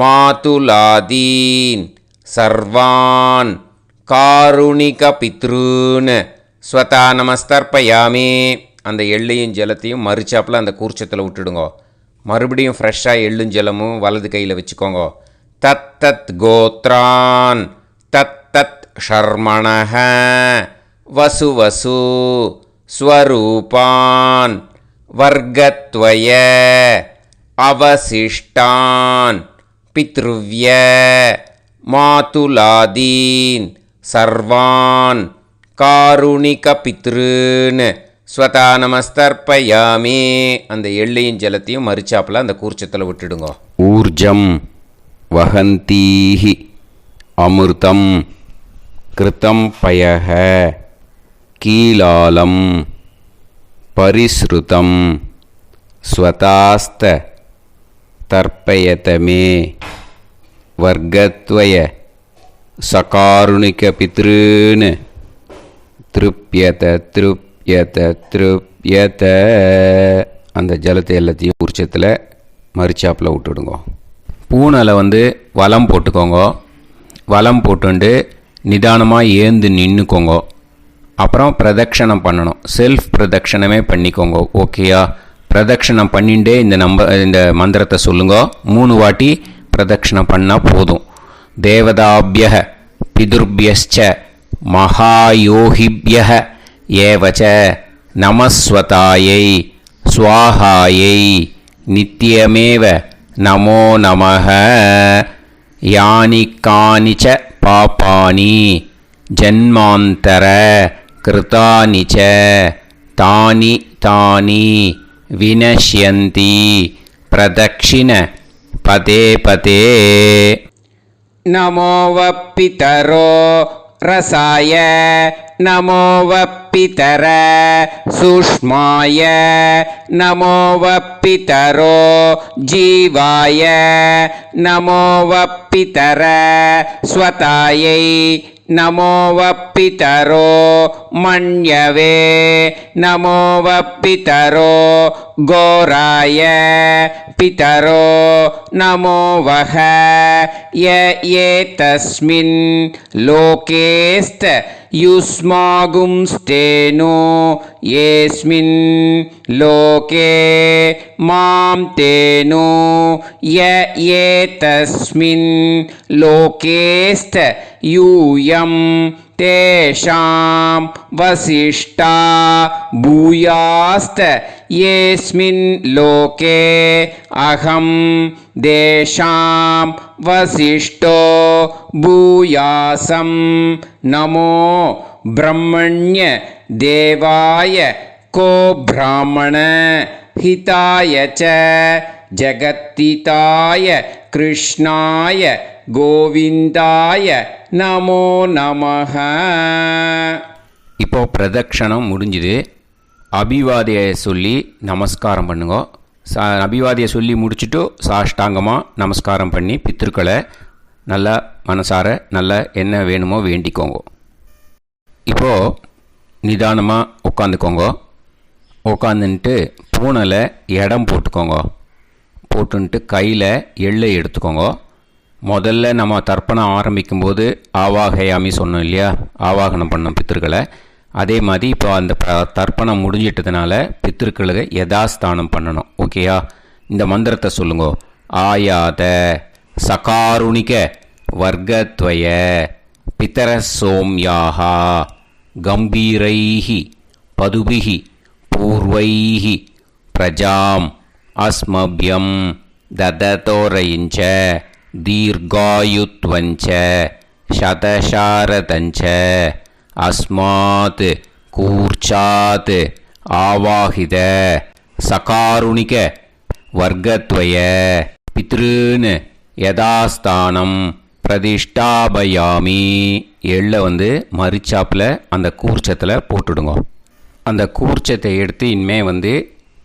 Speaker 1: மாதுலாதீன் சர்வான் காருணிக பித்ருன் ஸ்வதா நமஸ்தர்ப்பயாமி. அந்த எள்ளையும் ஜலத்தையும் மறுச்சாப்பில் அந்த கூர்ச்சத்தில் விட்டுடுங்க. மறுபடியும் ஃப்ரெஷ்ஷாக எள்ளும் ஜலமும் வலது கையில் வச்சுக்கோங்க. தத் தத் கோத்ரான் தத் தத் ஷர்மணஹ வசு வசு ஸ்வரூபான் வர்க்கத்வய அவசிஷ்டான் பித்ருவ்ய மாதுலாதீன் சர்வான் காருணிக பித்ருன் ஸ்வதா நமஸ்தர்ப்பயாமி. அந்த எள்ளையும் ஜலத்தையும் மறுச்சாப்பில் அந்த கூர்ச்சத்தில் விட்டுடுங்க.
Speaker 2: ஊர்ஜம் வஹந்தீஹி அமிர்தம் கிருதம் பயஹ கீலாலம் பரிஸ்ருதம் ஸ்வதாஸ்த தர்ப்பயதமே வர்க்கத்வய சகாருணிக பித்ருன் திருப்யத திருப்யத திருப்யத. அந்த ஜலத்தை எல்லாத்தையும் உரிச்சத்தில் மறுச்சாப்பில் விட்டுடுங்க. பூனலை வலம் போட்டுக்கோங்க. வலம் போட்டுண்டு நிதானமாக ஏந்து நின்றுக்கோங்க. அப்புறம் பிரதட்சணம் பண்ணணும். செல்ஃப் பிரதட்சணமே பண்ணிக்கோங்க. ஓகேயா? பிரதட்சணம் பண்ணிண்டே இந்த மந்திரத்தை சொல்லுங்க. 3 வாட்டி பிரதட்சணம் பண்ணால் போதும். தேவதாபிய பிதுர்பியச்ச மகாயோகிபிய ஏவச்ச நமஸ்வதாயை ஸ்வாஹாயை நித்யமேவ நமோ நமஹ. யானி கானிச்ச பாபானி ஜன்மாந்தர கிருதானி ச தானி தானி வினஷ்யந்தி பிரதக்ஷிண பதே பதே. நமோ வப்பிதரோ ரசாய நமோ வப்பிதர சூஷ்மாய நமோ வப்பிதரோ ஜீவாய நமோ வப்பிதர ஸ்வதாயை நமோ வப்பிதரோ மண்யவே நமோ வப்பிதரோ கோராய பிதரோ நமோ வஹ ஏதஸ்மின் லோகேஸ்த யுஸ்மாகும்ஸ்தேனோ ஏஸ்மின் லோகே மாம் தேனோ ஏதஸ்மின் லோகேஸ்த யூயம் தேஷாம் வசிஷ்டா பூயாஸ்த ஏஸ்மின் லோகே அகம் தேஷாம் வசிஷ்டோ பூயாசம். நமோ பிரம்மண்ய தேவாய கோ பிராமண ஹிதாய ச ஜகத்திதாய கிருஷ்ணாய கோவிந்தாய நமோ நமஹ. இப்போ பிரதட்சணம் முடிஞ்சுது. அபிவாதியை சொல்லி நமஸ்காரம் பண்ணுங்க. அபிவாதியை சொல்லி முடிச்சுட்டு சாஷ்டாங்கமாக நமஸ்காரம் பண்ணி பித்திருக்களை நல்லா மனசார நல்லா என்ன வேணுமோ வேண்டிக்கோங்க. இப்போது நிதானமாக உட்காந்துக்கோங்க. உட்காந்துன்ட்டு பூனலை இடம் போட்டுக்கோங்க. போட்டுன்ட்டு கையில் எள்ளை எடுத்துக்கோங்க. முதல்ல நம்ம தர்ப்பணம் ஆரம்பிக்கும்போது ஆவாகயாமி சொன்னோம் இல்லையா? ஆவாகனம் பண்ணோம் பித்திருக்களை. அதே மாதிரி இப்போ அந்த தர்ப்பணம் முடிஞ்சிட்டதுனால பித்திருக்களுக்கு யதாஸ்தானம் பண்ணணும். ஓகேயா? இந்த மந்திரத்தை சொல்லுங்க. ஆயாத சகாருணிக வர்க்கத்வய பிதர சோம்யாஹா கம்பீரைஹி பதுபிஹி பூர்வைஹி பிரஜாம் அஸ்மபியம் தததோரயிஞ்ச தீர்காயுத்வஞ்ச சதசாரதஞ்ச அஸ்மாத் கூர்ச்சாத் ஆவாஹித சகாருணிக வர்க்கத்வய பித்ருன் யதாஸ்தானம் பிரதிஷ்டாபயாமி. எள்ளை மரிச்சாப்பில் அந்த கூர்ச்சத்தில் போட்டுடுங்க. அந்த கூர்ச்சத்தை எடுத்து இனிமேல்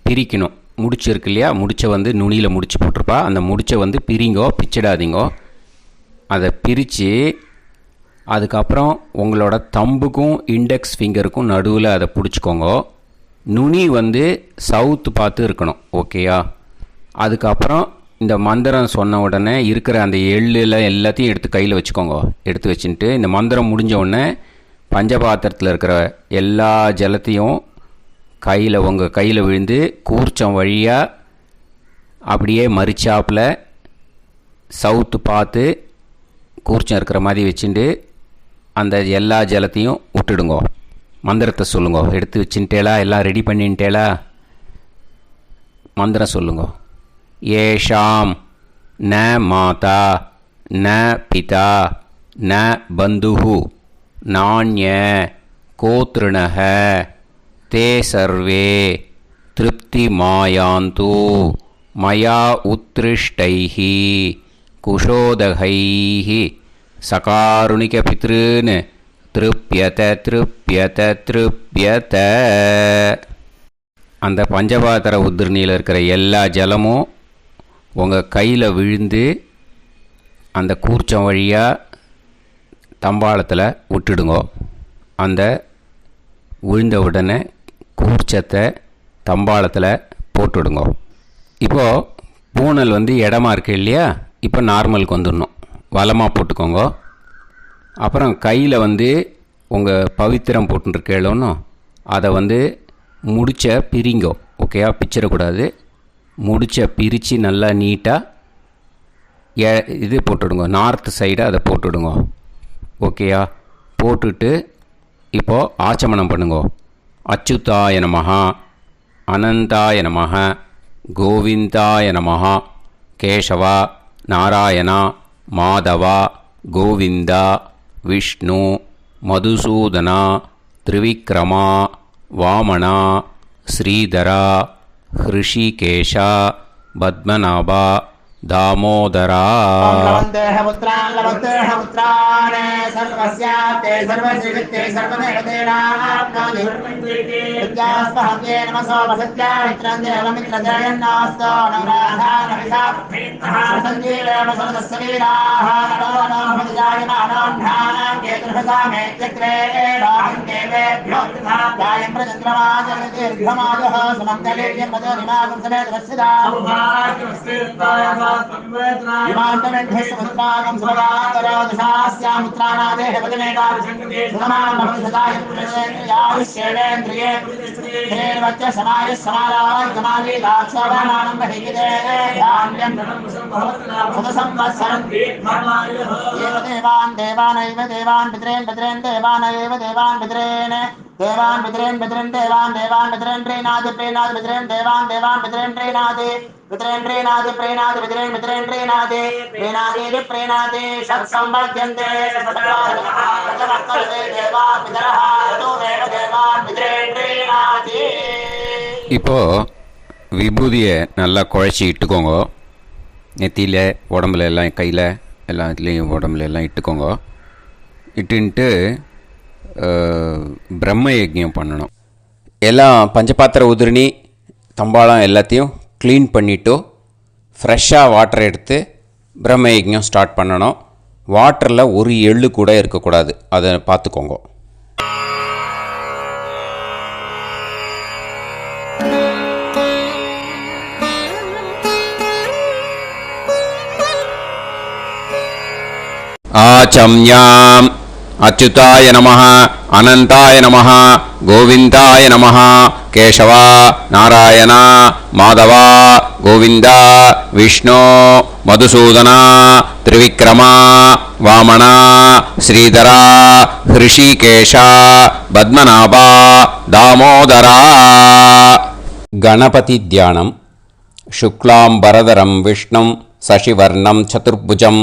Speaker 2: பிரிக்கணும். முடிச்சு இருக்கு இல்லையா, முடிச்சை வந்து நுனியில் முடிச்சு போட்டிருப்பா. அந்த முடிச்சை வந்து பிரிங்கோ, பிச்சிடாதீங்கோ. அதை பிரித்து அதுக்கப்புறம் உங்களோட தம்புக்கும் இண்டெக்ஸ் ஃபிங்கருக்கும் நடுவில் அதை பிடிச்சிக்கோங்க. நுனி வந்து சவுத்து பார்த்து இருக்கணும். ஓகேயா? அதுக்கப்புறம் இந்த மந்திரம் சொன்ன உடனே இருக்கிற அந்த எள்ளில் எல்லாத்தையும் எடுத்து கையில் வச்சுக்கோங்க. எடுத்து வச்சுட்டு இந்த மந்திரம் முடிஞ்ச உடனே பஞ்சபாத்திரத்தில் இருக்கிற எல்லா ஜலத்தையும் உங்கள் கையில் விழுந்து கூர்ச்சம் வழியாக அப்படியே மறிச்சாப்பில் சவுத்து பார்த்து கூர்ச்சம் இருக்கிற மாதிரி வச்சுட்டு அந்த எல்லா ஜலத்தையும் விட்டுடுங்கோ. மந்திரத்தை சொல்லுங்க. எடுத்து வச்சுட்டேலா? எல்லாம் ரெடி பண்ணிட்டேலா? மந்திரம் சொல்லுங்க. ஏஷாம் ந மாதா ந பிதா ந பந்துஹு நாண்ய கோத்ருணஹ தே சர்வே திருப்தி மாயாந்து மயா உத்ருஷ்டைஹி குஷோதகைஹி சகாருணிக பித்ருன் திருப்யத திருப்யத திருப்யத. அந்த பஞ்சபாத்திர உதிரணியில் இருக்கிற எல்லா ஜலமும் உங்கள் கையில் விழுந்து அந்த கூர்ச்சம் வழியாக தம்பாளத்தில் விட்டுடுங்கோ. அந்த விழுந்த உடனே கூர்ச்சத்தை தம்பாளத்தில் போட்டுவிடுங்க. இப்போது பூனல் வந்து இடமா இருக்குது இல்லையா, இப்போ நார்மலுக்கு வந்துடணும். வலமாக போட்டுக்கோங்க. அப்புறம் கையில் வந்து உங்கள் பவித்திரம் போட்டுருக்கேளோன்னு அதை வந்து முடிச்ச பிரிங்கோ. ஓகேயா? பிச்சிடக்கூடாது. முடிச்ச பிரித்து நல்லா நீட்டாக இது போட்டுடுங்க. நார்த் சைடு அதை போட்டுடுங்க. ஓகேயா? போட்டுட்டு இப்போது ஆச்சமனம் பண்ணுங்க. அச்சுதாய நமஹ, அனந்தாய நமஹ, கோவிந்தாய நமஹ, கேசவா, நாராயணா, மாதவா, கோவிந்தா, விஷ்ணு, மதுசூதனா, திரிவிக்ரமா, வாமனா, ஸ்ரீதரா, ஹிருஷிகேஷா, பத்மநாபா, தாமோதரா.
Speaker 4: देवान बिद्रेन बिद्रेन देवान देवान बिद्रेन प्रेनाद प्रेनाद बिद्रेन देवान देवान बिद्रेन प्रेनादे बिद्रेन प्रेनाद प्रेनाद बिद्रेन बिद्रेन प्रेनादे प्रेनादे प्रेनादे शत संबध्यन्ते सत्तारकल्वे देवान बिद्रह तो देव देवान बिद्रेन प्रेनादे.
Speaker 2: இப்போ விபூதியை நல்லா குழச்சி இட்டுக்கோங்க. நெத்தியில், உடம்புல எல்லாம், கையில் எல்லாத்துலேயும் உடம்புல எல்லாம் இட்டுக்கோங்க. இட்டுன்ட்டு பிரம்ம யஜ்ஞம் பண்ணணும்.
Speaker 1: எல்லாம் பஞ்சபாத்திர உதிரணி தம்பாளம் எல்லாத்தையும் க்ளீன் பண்ணிவிட்டு ஃப்ரெஷ்ஷாக வாட்டர் எடுத்து பிரம்ம யஜ்ஞம் ஸ்டார்ட் பண்ணணும். வாட்டரில் ஒரு எள்ளு கூட இருக்கக்கூடாது. அதை பார்த்துக்கோங்க.
Speaker 2: ஆச்சம்யாம் அச்சுதாய நமஹ, அனந்தாய நமஹ, கோவிந்தாய நமஹ, கேசவா, நாராயணா, மாதவா, கோவிந்தா, விஷ்ணு, மதுசூதனா, திரிவிக்ரமா, வாமனா, ஸ்ரீதரா, ஹிருஷிகேஷா, பத்மநாபா, தாமோதரா.
Speaker 1: கணபதி தியானம். சுக்லாம்பரதரம் விஷ்ணும் சசிவர்ணம் சதுர்புஜம்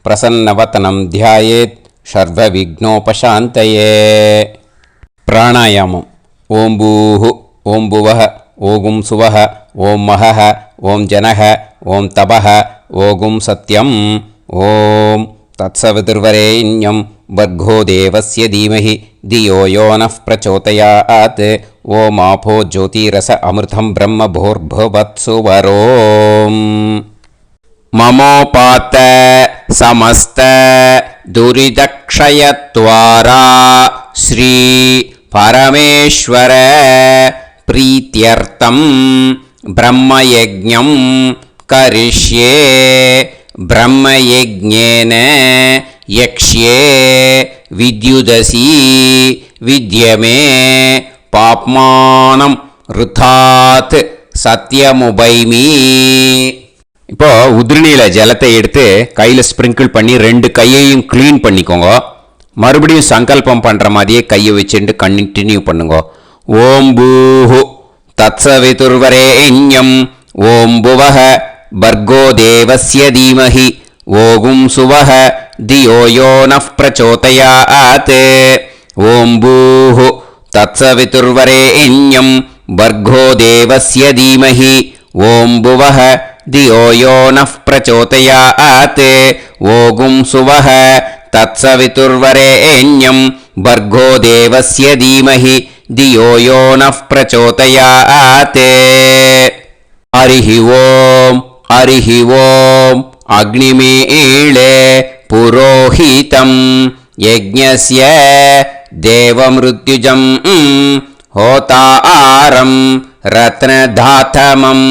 Speaker 1: பிரசன்னவதனம் தியாயேத் சர்வ விக்னோபசாந்தயே. பிராணாயாமம். ஓம் பூஹு, ஓம் புவஹ, ஓகும் சுவஹ, ஓம் மஹஹ, ஓம் ஜனஹ, ஓம் தபஹ, ஓகும் சத்யம். ஓம் தத்சவிதுர்வரேண்யம் வர்கோ தேவஸ்ய தீமஹி தியோ யோ நः பிரச்சோதயாத்.
Speaker 2: ஓம் ஆபோ ஜோதிரச அமிர்தம் பிரம்ம போர்பவத்சு வரோம். மமோபாத்த சமஸ்த துரிதக்ஷயத்வாரா ஸ்ரீ பரமேஸ்வர பிரீத்யர்த்தம் பிரம்மயஜ்ஞம் கரிஷ்யே. பிரம்மயஜ்ஞேன யக்ஷ்யே வித்யுதசி வித்யமே பாப்மானம் ருதாத் சத்யமுபைமி. இப்போ உதிரணியில் ஜலத்தை எடுத்து கையில் ஸ்ப்ரிங்கிள் பண்ணி 2 கையையும் க்ளீன் பண்ணிக்கோங்க. மறுபடியும் சங்கல்பம் பண்ணுற மாதிரியே கையை வச்சுட்டு கண்டினியூ பண்ணுங்க. ஓம் பூஹு தத்சவிதுர்வரேண்யம் ஓம் புவஹ பர்கோ தேவஸ்ய தீமஹி ஓகும் சுவஹ தியோ யோ நஃப் பிரச்சோதயாத். ஓம் பூஹு தத்சவிதுர்வரேண்யம் பர்கோ தேவஸ்ய தீமஹி ஓம் புவஹ தியோ யோ நஃப் பிரச்சோதயாத். ஓகும் சுவஹ தத்சவிதுர்வரேண்யம் பர்கோ தேவஸ்ய தீமஹி தியோ யோ நஃப் பிரச்சோதயாத். ஹரிஹி ஓம் ஹரிஹி ஓம். அக்னிமீளே புரோஹிதம் யஜ்ஞஸ்ய தேவமிருத்யுஜம் ஹோதாரம் ரத்னதாதமம்.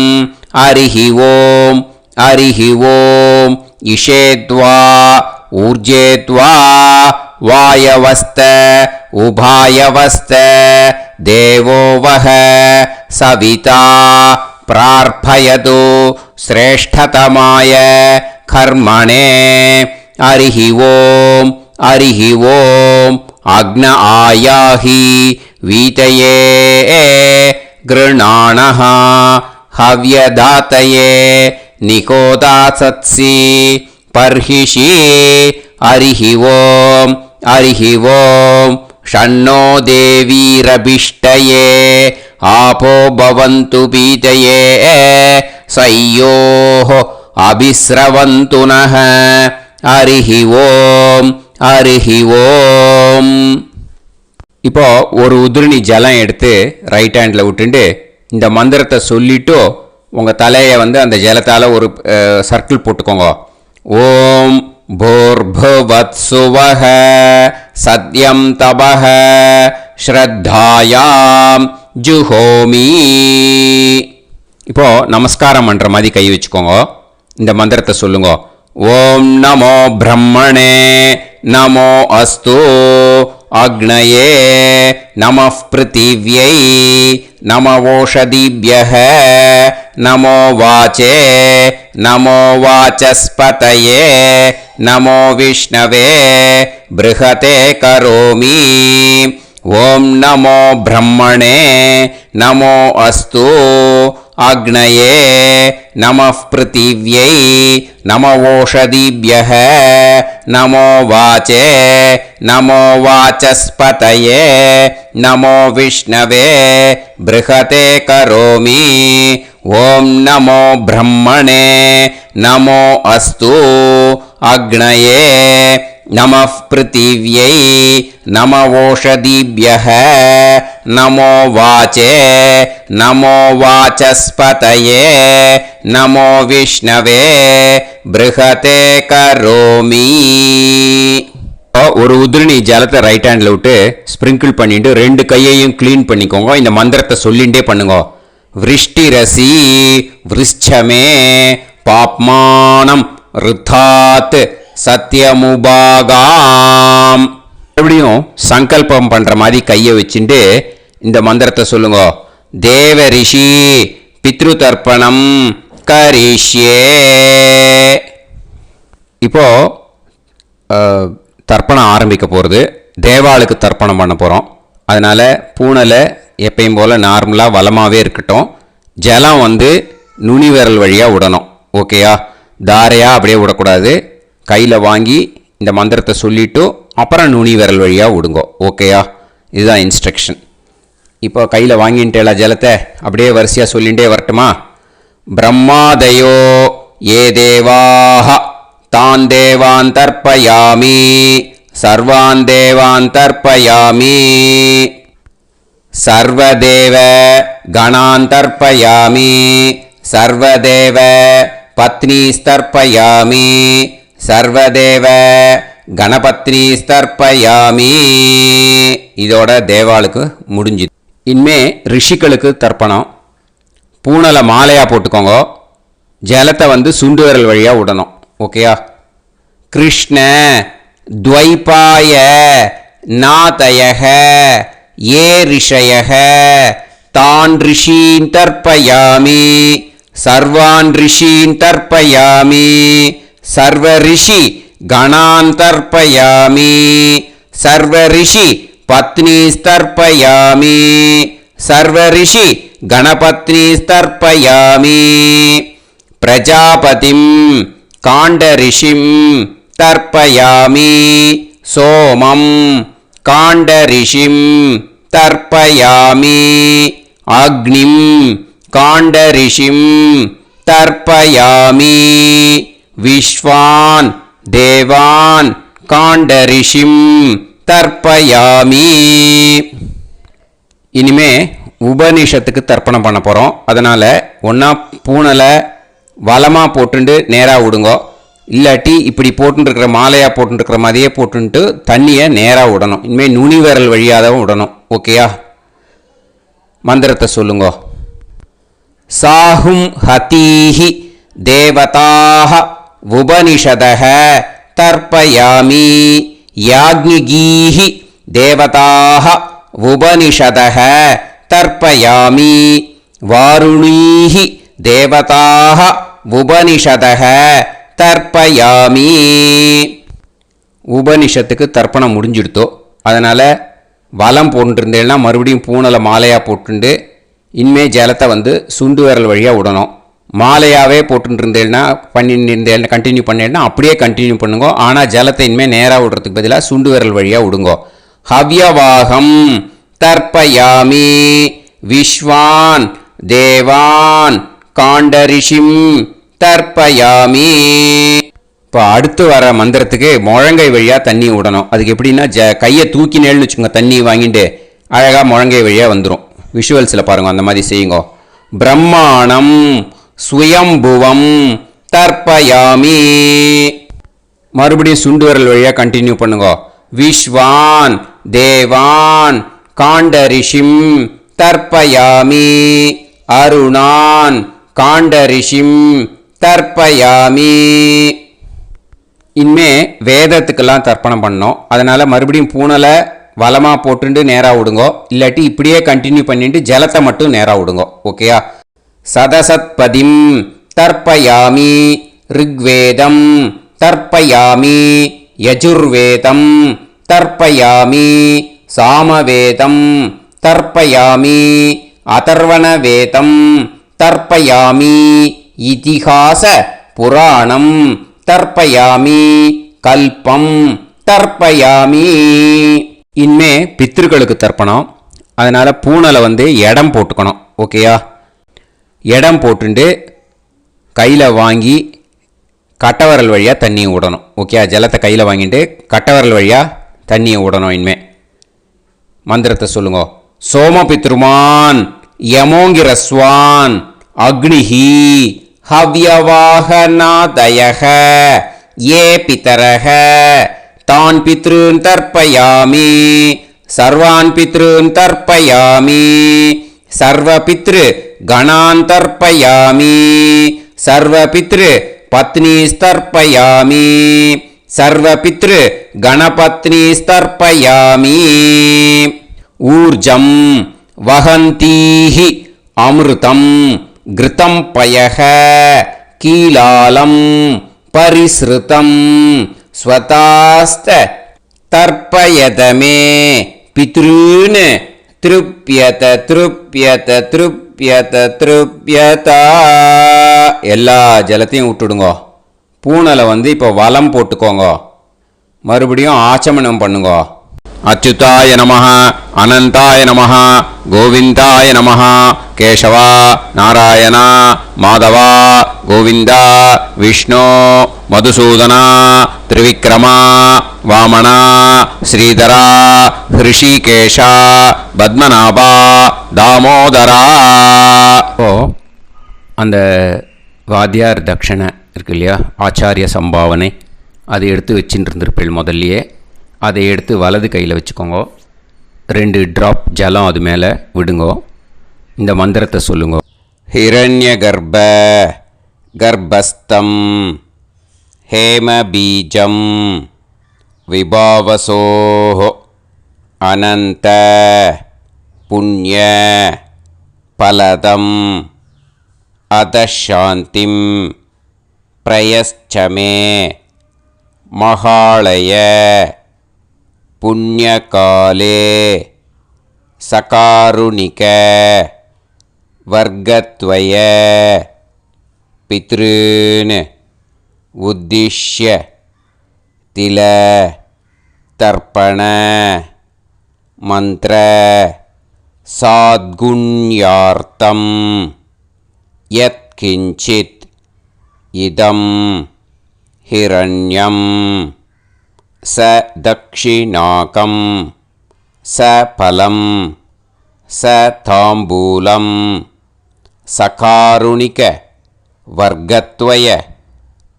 Speaker 2: ஹரிஹி ஓம் ஹரிஹி ஓம். இஷேத்வா ஊர்ஜேத்வா வாயவஸ்த உபாயவஸ்த தேவோ வஹ சவிதா பிரார்ப்பயது ஸ்ரேஷ்டதமாய கர்மணே. ஹரிஹி ஓம் ஹரிஹி ஓம். அக்ன ஆயாஹி வீதயே கிருணாணஹ ஹவ்யதாத்தயே நிகோதாசத்சி பர்ஹிஷி. ஹரிஹி ஓம் ஹரிஹி ஓம். ஷண்ணோ தேவீரபிஷ்டயே ஆபோ பவந்து பீதயே சய்யோஹ அபிஸ்ரவந்து நஹ. ஹரிஹி ஓம் ஹரிஹி ஓம். இப்போ ஒரு உதிரணி ஜலம் எடுத்து ரைட் ஹேண்டில் விட்டுண்டு இந்த மந்திரத்தை சொல்லிட்டு உங்கள் தலையை அந்த ஜலத்தால் ஒரு சர்க்கிள் போட்டுக்கோங்க. ஓம் பூர்புவத்சுவஹ சத்யம் தபஹ ஸ்ரத்தாயாம் ஜுஹோமி. இப்போ நமஸ்காரம் பண்ணுற மாதிரி கை வச்சுக்கோங்க. இந்த மந்திரத்தை சொல்லுங்க. ஓம் நமோ பிரம்மணே நமோ அஸ்து அக்னயே நமः பிருத்திவ்யை நமவோஷதிभ्यः நமோ வாச்சே நமோ வாசஸ்பதயே நமோ விஷ்ணவே ப்ருஹதே கரோமி. ஓம் நமோ பிரம்மணே நமோ அஸ்து அக்னயே நமः பிருத்திவ்யை நமவோஷதிभ्यः நமோ வாச்சே நமோ வாசஸ்பதயே நமோ விஷ்ணவே ப்ருஹதே கரோமி. ஓம் நமோ பிரம்மணே நமோ அஸ்து அக்னயே நமः பிருத்திவ்யை நமவோஷதிभ्यः நமோ வாச்சே நமோ வாசஸ்பதயே நமோ விஷ்ணவே ப்ருஹதே கரோமி. ஒரு உதிரணி ஜலத்தை ரைட் ஹேண்டில் விட்டு ஸ்ப்ரிங்கிள் பண்ணிட்டு 2 கையையும் க்ளீன் பண்ணிக்கோங்க. இந்த மந்திரத்தை சொல்லிகிட்டே பண்ணுங்க. விருஷ்டிரசி விருஷ்சமே பாப்மானம் ருத்தாத் சத்யமுபாகாம். மறுபடியும் சங்கல்பம் பண்ணுற மாதிரி கையை வச்சுட்டு இந்த மந்திரத்தை சொல்லுங்க. தேவ ரிஷி பித்ரு தர்ப்பணம் கரிஷ்யே. இப்போ தர்ப்பணம் ஆரம்பிக்க போகிறது. தேவாளுக்கு தர்ப்பணம் பண்ண போகிறோம். அதனால் பூனலை எப்பயும் போல் நார்மலாக வளமாகவே இருக்கட்டும். ஜலம் நுனி விரல் வழியாக விடணும். ஓகேயா? தாரையாக அப்படியே விடக்கூடாது. கையில் வாங்கி இந்த மந்திரத்தை சொல்லிவிட்டு அப்புறம் நுனி விரல் வழியாக விடுங்கோ. ஓகேயா? இதுதான் இன்ஸ்ட்ரக்ஷன். இப்போ கையில் வாங்கிட்டேல ஜலத்தை அப்படியே வரிசையாக சொல்லிகிட்டே வரட்டுமா? பிரம்மாதயோ ஏ தேவாஹ தான் தேவான் தர்ப்பயாமி சர்வான் தேவான் தர்ப்பயாமி சர்வதேவ கணாந்தர்ப்பயாமி சர்வதேவ பத்னீஸ்தர்ப்பயாமி சர்வதேவ கணபத்னீஸ்தர்ப்பயாமி. இதோட தேவாளுக்கு முடிஞ்சுது. இனிமே ரிஷிகளுக்கு தர்ப்பணம். பூனலை மாலையாக போட்டுக்கோங்க. ஜலத்தை வந்து சுண்டு விரல் வழியாக விடணும். ஓகேயா? கிருஷ்ண துவைபாய நாதயக ஏ ரிஷயக தான் ரிஷீன் தர்ப்பயாமி சர்வான் ரிஷீன் தர்ப்பயாமி சர்வ ரிஷி கணான் தர்ப்பயாமி சர்வ ரிஷி பத்னீஸ்தர்ப்பயாமி சர்வ ரிஷி கணபத்னீஸ்தர்ப்பயாமி பிரஜாபதிம் காண்டரிஷிம் தர்ப்பயாமி சோமம் காண்டரிஷிம் தர்ப்பயாமி அக்னிம் காண்டரிஷிம் தர்ப்பயாமி விஸ்வான் தேவான் காண்டரிஷிம் தர்ப்பயாமி. இனிமே உபனிஷத்துக்கு தர்ப்பணம் பண்ண போகிறோம். அதனால் ஒன்றா பூனலை வலமாக போட்டுண்டு நேராக விடுங்கோ. இல்லாட்டி இப்படி போட்டுருக்கிற மாலையாக போட்டுருக்கிற மாதிரியே போட்டுன்ட்டு தண்ணியை நேராக விடணும். இனிமேல் நுனி விரல் வழியாக தான் விடணும். ஓகேயா? மந்திரத்தை சொல்லுங்கோ. சாஹும் ஹதீஹி தேவதாக உபனிஷதக தர்ப்பயாமி யாக்ஞிகீஹி தேவதாக உபனிஷதக தர்ப்பயாமி வாருணீஹி தேவதாக உபனிஷதக தர்ப்பயாமி. உபனிஷத்துக்கு தர்ப்பணம் முடிஞ்சிடுத்தோ. அதனால் வலம் போட்டுருந்தேன்னா மறுபடியும் பூனலை மாலையாக போட்டுண்டு இனிமே ஜலத்தை வந்து சுண்டு விரல் வழியாக விடணும். மாலையாகவே போட்டுருந்தேன்னா பண்ணிருந்தேன் கண்டினியூ பண்ணேன்னா அப்படியே கண்டினியூ பண்ணுங்க. ஆனால் ஜலத்தை இனிமேல் நேராக விடுறதுக்கு பதிலாக சுண்டு விரல் வழியாக விடுங்கோ. ஹவ்யவாகம் தர்ப்பயாமி விஸ்வான் தேவான் காண்டரிஷிம் தர்ப்பயாமி. இப்போ அடுத்து வர மந்திரத்துக்கு முழங்கை வழியாக தண்ணி விடணும். அதுக்கு எப்படின்னா கையை தூக்கினேன்னு வச்சுக்கோங்க. தண்ணி வாங்கிட்டு அழகாக முழங்கை வழியாக வந்துடும். விஷுவல்ஸில் பாருங்கள், அந்த மாதிரி செய்யுங்க. பிரம்மாணம் சுயம்புவம் தர்ப்பயாமி. மறுபடியும் சுண்டு விரல் வழியாக கண்டினியூ பண்ணுங்க. விஸ்வான் தேவான் காண்டரிஷிம் தர்ப்பயாமி அருணான் காண்டரிஷிம் தர்ப்பயாமி. இனிமே வேதத்துக்கெல்லாம் தர்ப்பணம் பண்ணோம். அதனால் மறுபடியும் பூனலை வலமாக போட்டுண்டு நேராக விடுங்கோ. இல்லாட்டி இப்படியே கண்டினியூ பண்ணிட்டு ஜலத்தை மட்டும் நேராக விடுங்கோ. ஓகேயா? சதசத்பதிம் தர்ப்பயாமி ரிக்வேதம் தர்ப்பயாமி யஜுர்வேதம் தர்ப்பயாமி சாமவேதம் தர்ப்பயாமி அதர்வணவேதம் தர்ப்பயாமி இதிஹாச புராணம் தர்ப்பயாமி கல்பம் தர்ப்பயாமி. இனிமே பித்ருக்களுக்கு தர்ப்பணம். அதனால் பூனலை வந்து இடம் போட்டுக்கணும். ஓகேயா? இடம் போட்டுண்டு கையில் வாங்கி கட்டவரல் வழியாக தண்ணியை விடணும். ஓகே? ஜலத்தை கையில் வாங்கிட்டு கட்டவரல் வழியாக தண்ணியை விடணும். இனிமே மந்திரத்தை சொல்லுங்க. சோமபித்ருமான் யமோங்கிரஸ்வான் அக்னிஹி ஹவ்யவாகநாதயக ஏ பிதரக தான் பித்ருன் தர்ப்பயாமி சர்வான் பித்ருன் தர்ப்பயாமி சர்வ பித்ரு கணான் தர்ப்பயாமி சர்வ பித்ரு பத்னீஸ்தர்ப்பயாமி சர்வ பித்ரு கணபத்னீஸ்தர்ப்பயாமி. ஊர்ஜம் வஹந்தீஹி அமிர்தம் கிருதம் பயக கீலாலம் பரிஸ்ருதம் ஸ்வதாஸ்த தர்ப்பயதமே பித்ருன் திருப்யத திருப்யத திருப்யத திருப்யதா. எல்லா ஜலத்தையும் விட்டுடுங்கோ. பூனலை வந்து இப்போ வலம் போட்டுக்கோங்க. மறுபடியும் ஆச்சமனம் பண்ணுங்க. அச்சுதாய நமஹ அனந்தாய நமஹ கோவிந்தாய நமஹ கேசவா நாராயணா மாதவா கோவிந்தா விஷ்ணு மதுசூதனா திரிவிக்ரமா வாமனா ஸ்ரீதரா ஹிருஷிகேஷா பத்மநாபா தாமோதரா. ஓ அந்த வாத்தியார் தட்சணை இருக்கு இல்லையா, ஆச்சாரிய சம்பாவனை, அதை எடுத்து வச்சுட்டு இருந்திருப்பேள் முதல்லையே. அதை எடுத்து வலது கையில் வச்சுக்கோங்க. 2 ட்ராப் ஜலம் அது மேலே விடுங்கோ. இந்த மந்திரத்தை சொல்லுங்க.
Speaker 1: ஹிரண்ய கர்ப்ப கர்ப்பஸ்தம் ஹேமபீஜம் விபாவசோஹோ அனந்த புண்ணிய பலதம் அதசாந்திம் பிரயச்சமே மகாளய புண்ணியகாலே சகாருணிக வர்க்கத்வய பித்ருன் உத்திஷ்ய தில தர்ப்பண மந்திர சாத்குண்யார்த்தம் யத்கிஞ்சித் இதம் ஹிரண்யம் ச தக்ஷிணாகம் ச பலம் ச தாம்பூலம் சகாருணிக வர்க்கத்வய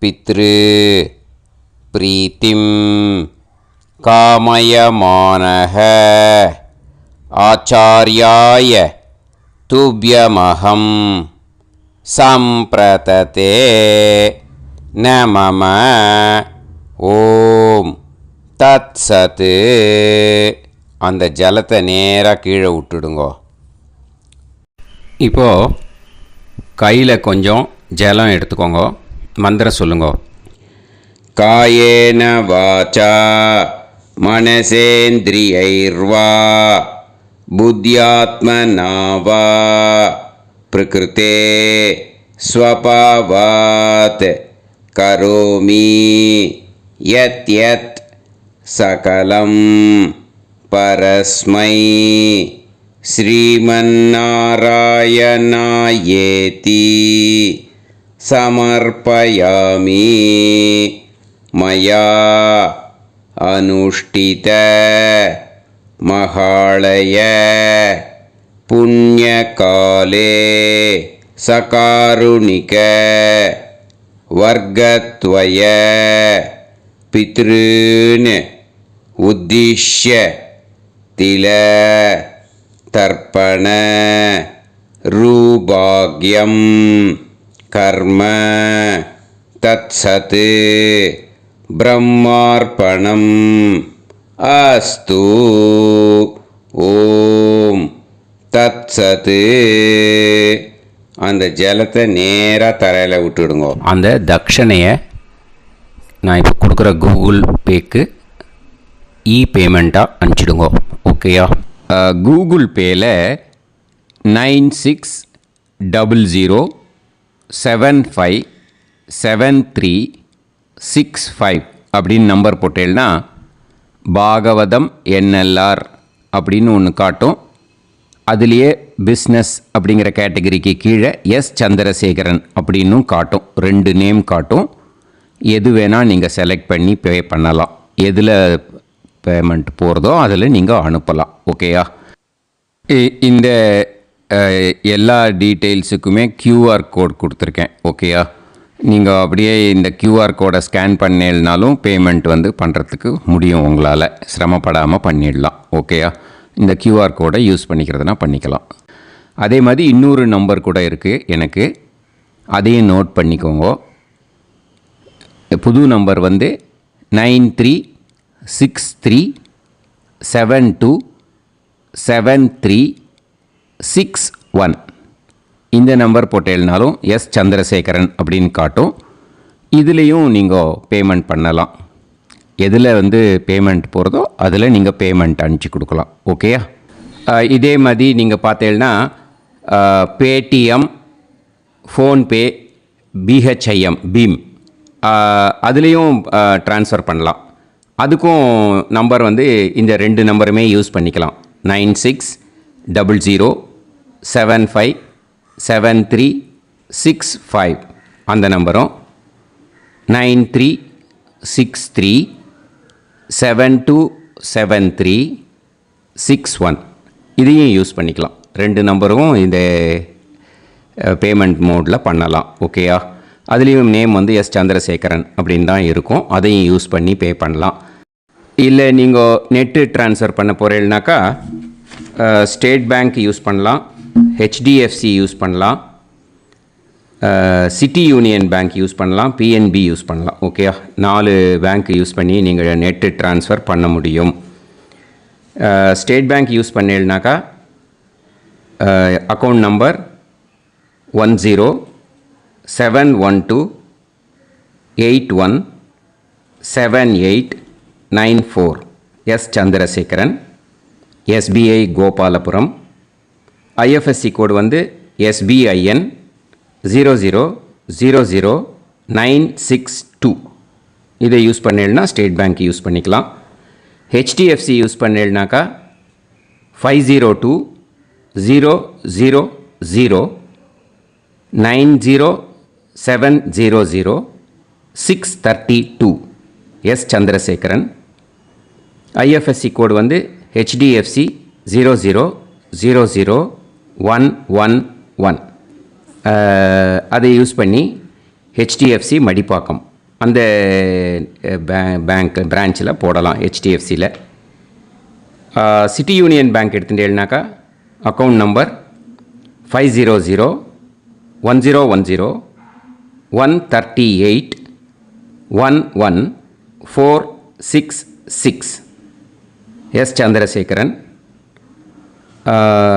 Speaker 1: பித்ரு பிரீத்திம் காமயமானஹ ஆச்சார்யாய துப்யமஹம் சம்பிரததே நமம. ஓம் தத் சத்து. அந்த ஜலத்தை நேராக கீழே விட்டுடுங்கோ.
Speaker 2: இப்போது கையில் கொஞ்சம் ஜலம் எடுத்துக்கோங்க. மந்திரம் சொல்லுங்க.
Speaker 1: காயேன வாசா மனசேந்திரியைர்வா புத்யாத்மனா வா பிரகிருதே ஸ்வபாவாத் கரோமி யத் யத் சகலம் பரஸ்மை ஸ்ரீமன்னாராயணாயேதி சமர்ப்பயாமி மயா அனுஷ்டித மகாளய புண்ணியகாலே சகாருணிக வர்க்கத்வய பித்ருன் உத்திஷ்ய தில தர்ப்பண ரூபாக்யம் கர்ம தத்சத் பிரம்மார்ப்பணம் அஸ்து. ஓம் தத்சத். அந்த ஜலத்தை நேராக தரையில் விட்டுடுங்க.
Speaker 2: அந்த தட்சணையை நான் இப்போ கொடுக்குற கூகுள் பேக்கு பேமெண்ட்டாக அனுப்பிச்சிடுங்க. ஓகேயா?
Speaker 1: கூகுள் பேயில் 9600757365 அப்படின்னு நம்பர் போட்டேன்னா பாகவதம் என்எல்ஆர் அப்படின்னு ஒன்று காட்டும். அதுலேயே பிஸ்னஸ் அப்படிங்கிற கேட்டகரிக்கு கீழே எஸ் சந்திரசேகரன் அப்படின்னும் காட்டும். 2 நேம் காட்டும். எது வேணால் நீங்கள் செலக்ட் பண்ணி பே பண்ணலாம். எதில் பேமெண்ட் போகிறதோ அதில் நீங்கள் அனுப்பலாம். ஓகேயா? இந்த எல்லா டீட்டெயில்ஸுக்குமே QR கோட் கொடுத்துருக்கேன். ஓகேயா? நீங்கள் அப்படியே இந்த QR கோடை ஸ்கேன் பண்ணேல்னாலும் பேமெண்ட் வந்து பண்ணுறதுக்கு முடியும். உங்களால் சிரமப்படாமல் பண்ணிடலாம். ஓகேயா? இந்த QR கோடை யூஸ் பண்ணிக்கிறதுனா பண்ணிக்கலாம். அதே மாதிரி இன்னொரு நம்பர் கூட இருக்குது எனக்கு. அதையும் நோட் பண்ணிக்கோங்க. புது நம்பர் வந்து 9363727361. இந்த நம்பர் போட்டேல்னாலும் எஸ் சந்திரசேகரன் அப்படின்னு காட்டும். இதுலேயும் நீங்கள் பேமெண்ட் பண்ணலாம். எதில் வந்து பேமெண்ட் போகிறதோ அதில் நீங்கள் பேமெண்ட் அனுப்பிச்சி கொடுக்கலாம். ஓகேயா? இதே மாதிரி நீங்கள் பார்த்தேன்னா பேடிஎம், ஃபோன்பே, பிஹெச்ஐஎம், பீம் அதுலேயும் ட்ரான்ஸ்ஃபர் பண்ணலாம். அதுக்கும் நம்பர் வந்து இந்த 2 நம்பருமே யூஸ் பண்ணிக்கலாம். 9600757365
Speaker 2: அந்த நம்பரும் 9363727361 இதையும் யூஸ் பண்ணிக்கலாம். 2 நம்பரும் இந்த பேமெண்ட் மோடில் பண்ணலாம். ஓகேயா? அதுலேயும் நேம் வந்து எஸ் சந்திரசேகரன் அப்படின்னு தான் இருக்கும். அதையும் யூஸ் பண்ணி பே பண்ணலாம். இல்லை நீங்கள் நெட்டு ட்ரான்ஸ்ஃபர் பண்ண போகிறீங்கனாக்கா ஸ்டேட் பேங்க் யூஸ் பண்ணலாம், ஹெச்டிஎஃப்சி யூஸ் பண்ணலாம், சிட்டி யூனியன் பேங்க் யூஸ் பண்ணலாம், பிஎன்பி யூஸ் பண்ணலாம். ஓகேயா? 4 பேங்க் யூஸ் பண்ணி நீங்கள் நெட்டு ட்ரான்ஸ்ஃபர் பண்ண முடியும். ஸ்டேட் பேங்க் யூஸ் பண்ணீங்கனாக்கா account number 1071281789 S Chandrasekaran, SBI Gopalapuram. IFSC code வந்து SBIN 0000962. இதை யூஸ் பண்ணீங்கன்னா ஸ்டேட் பேங்க் யூஸ் பண்ணிக்கலாம். ஹெச்டிஎஃப்சி யூஸ் பண்ணீங்கனாக்கா 5020090700 எஸ் சந்திரசேகரன். ஐஎஃப்எஸ்சி கோடு வந்து HDFC 0000111. அதை யூஸ் பண்ணி HDFC மடிப்பாக்கம் அந்த பேங்க் பிரான்ச்சில் போடலாம். HDFCயில் சிட்டி யூனியன் பேங்க் எடுத்துட்டேன்னாக்கா account number 5001001381146 S Chandrasekaran.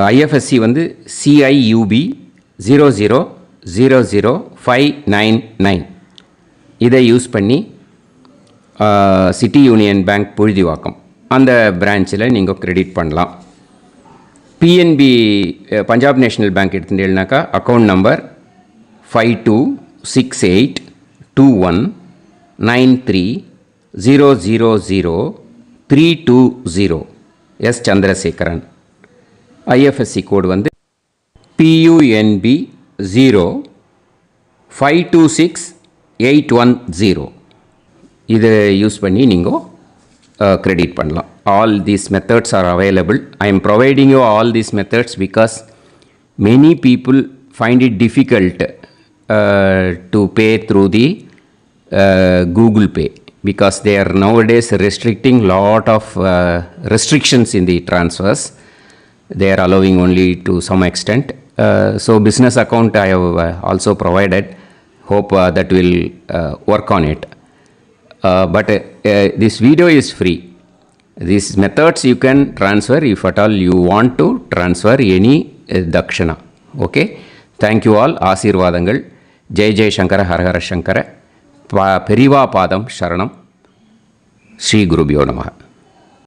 Speaker 2: IFSC வந்து CIUB 0000599. இதை யூஸ் பண்ணி சிட்டி யூனியன் பேங்க் புழுதிவாக்கம் அந்த பிரான்ச்சில் நீங்கள் கிரெடிட் பண்ணலாம். பிஎன்பி பஞ்சாப் நேஷ்னல் பேங்க் எடுத்துட்டேன்னாக்கா account number 52682193000320 S Chandrasekaran. IFSC code வந்து PUNB 0526810. இதை யூஸ் பண்ணி நீங்கள் கிரெடிட் பண்ணலாம். All these methods are available. I am providing you all these methods because many people find it difficult to pay through the Google Pay because they are nowadays restricting lot of restrictions in the transfers. They are allowing only to some extent. So business account I have also provided. Hope that will work on it. But this video is free. These methods you can transfer if at all you want to transfer any dakshana. Okay? Thank you all. ஆசீர்வாதங்கள். ஜெய் ஜெய் சங்கர ஹரஹர சங்கர. பெரிவா பாதம் சரணம். ஸ்ரீ குருபியோ நமஹ.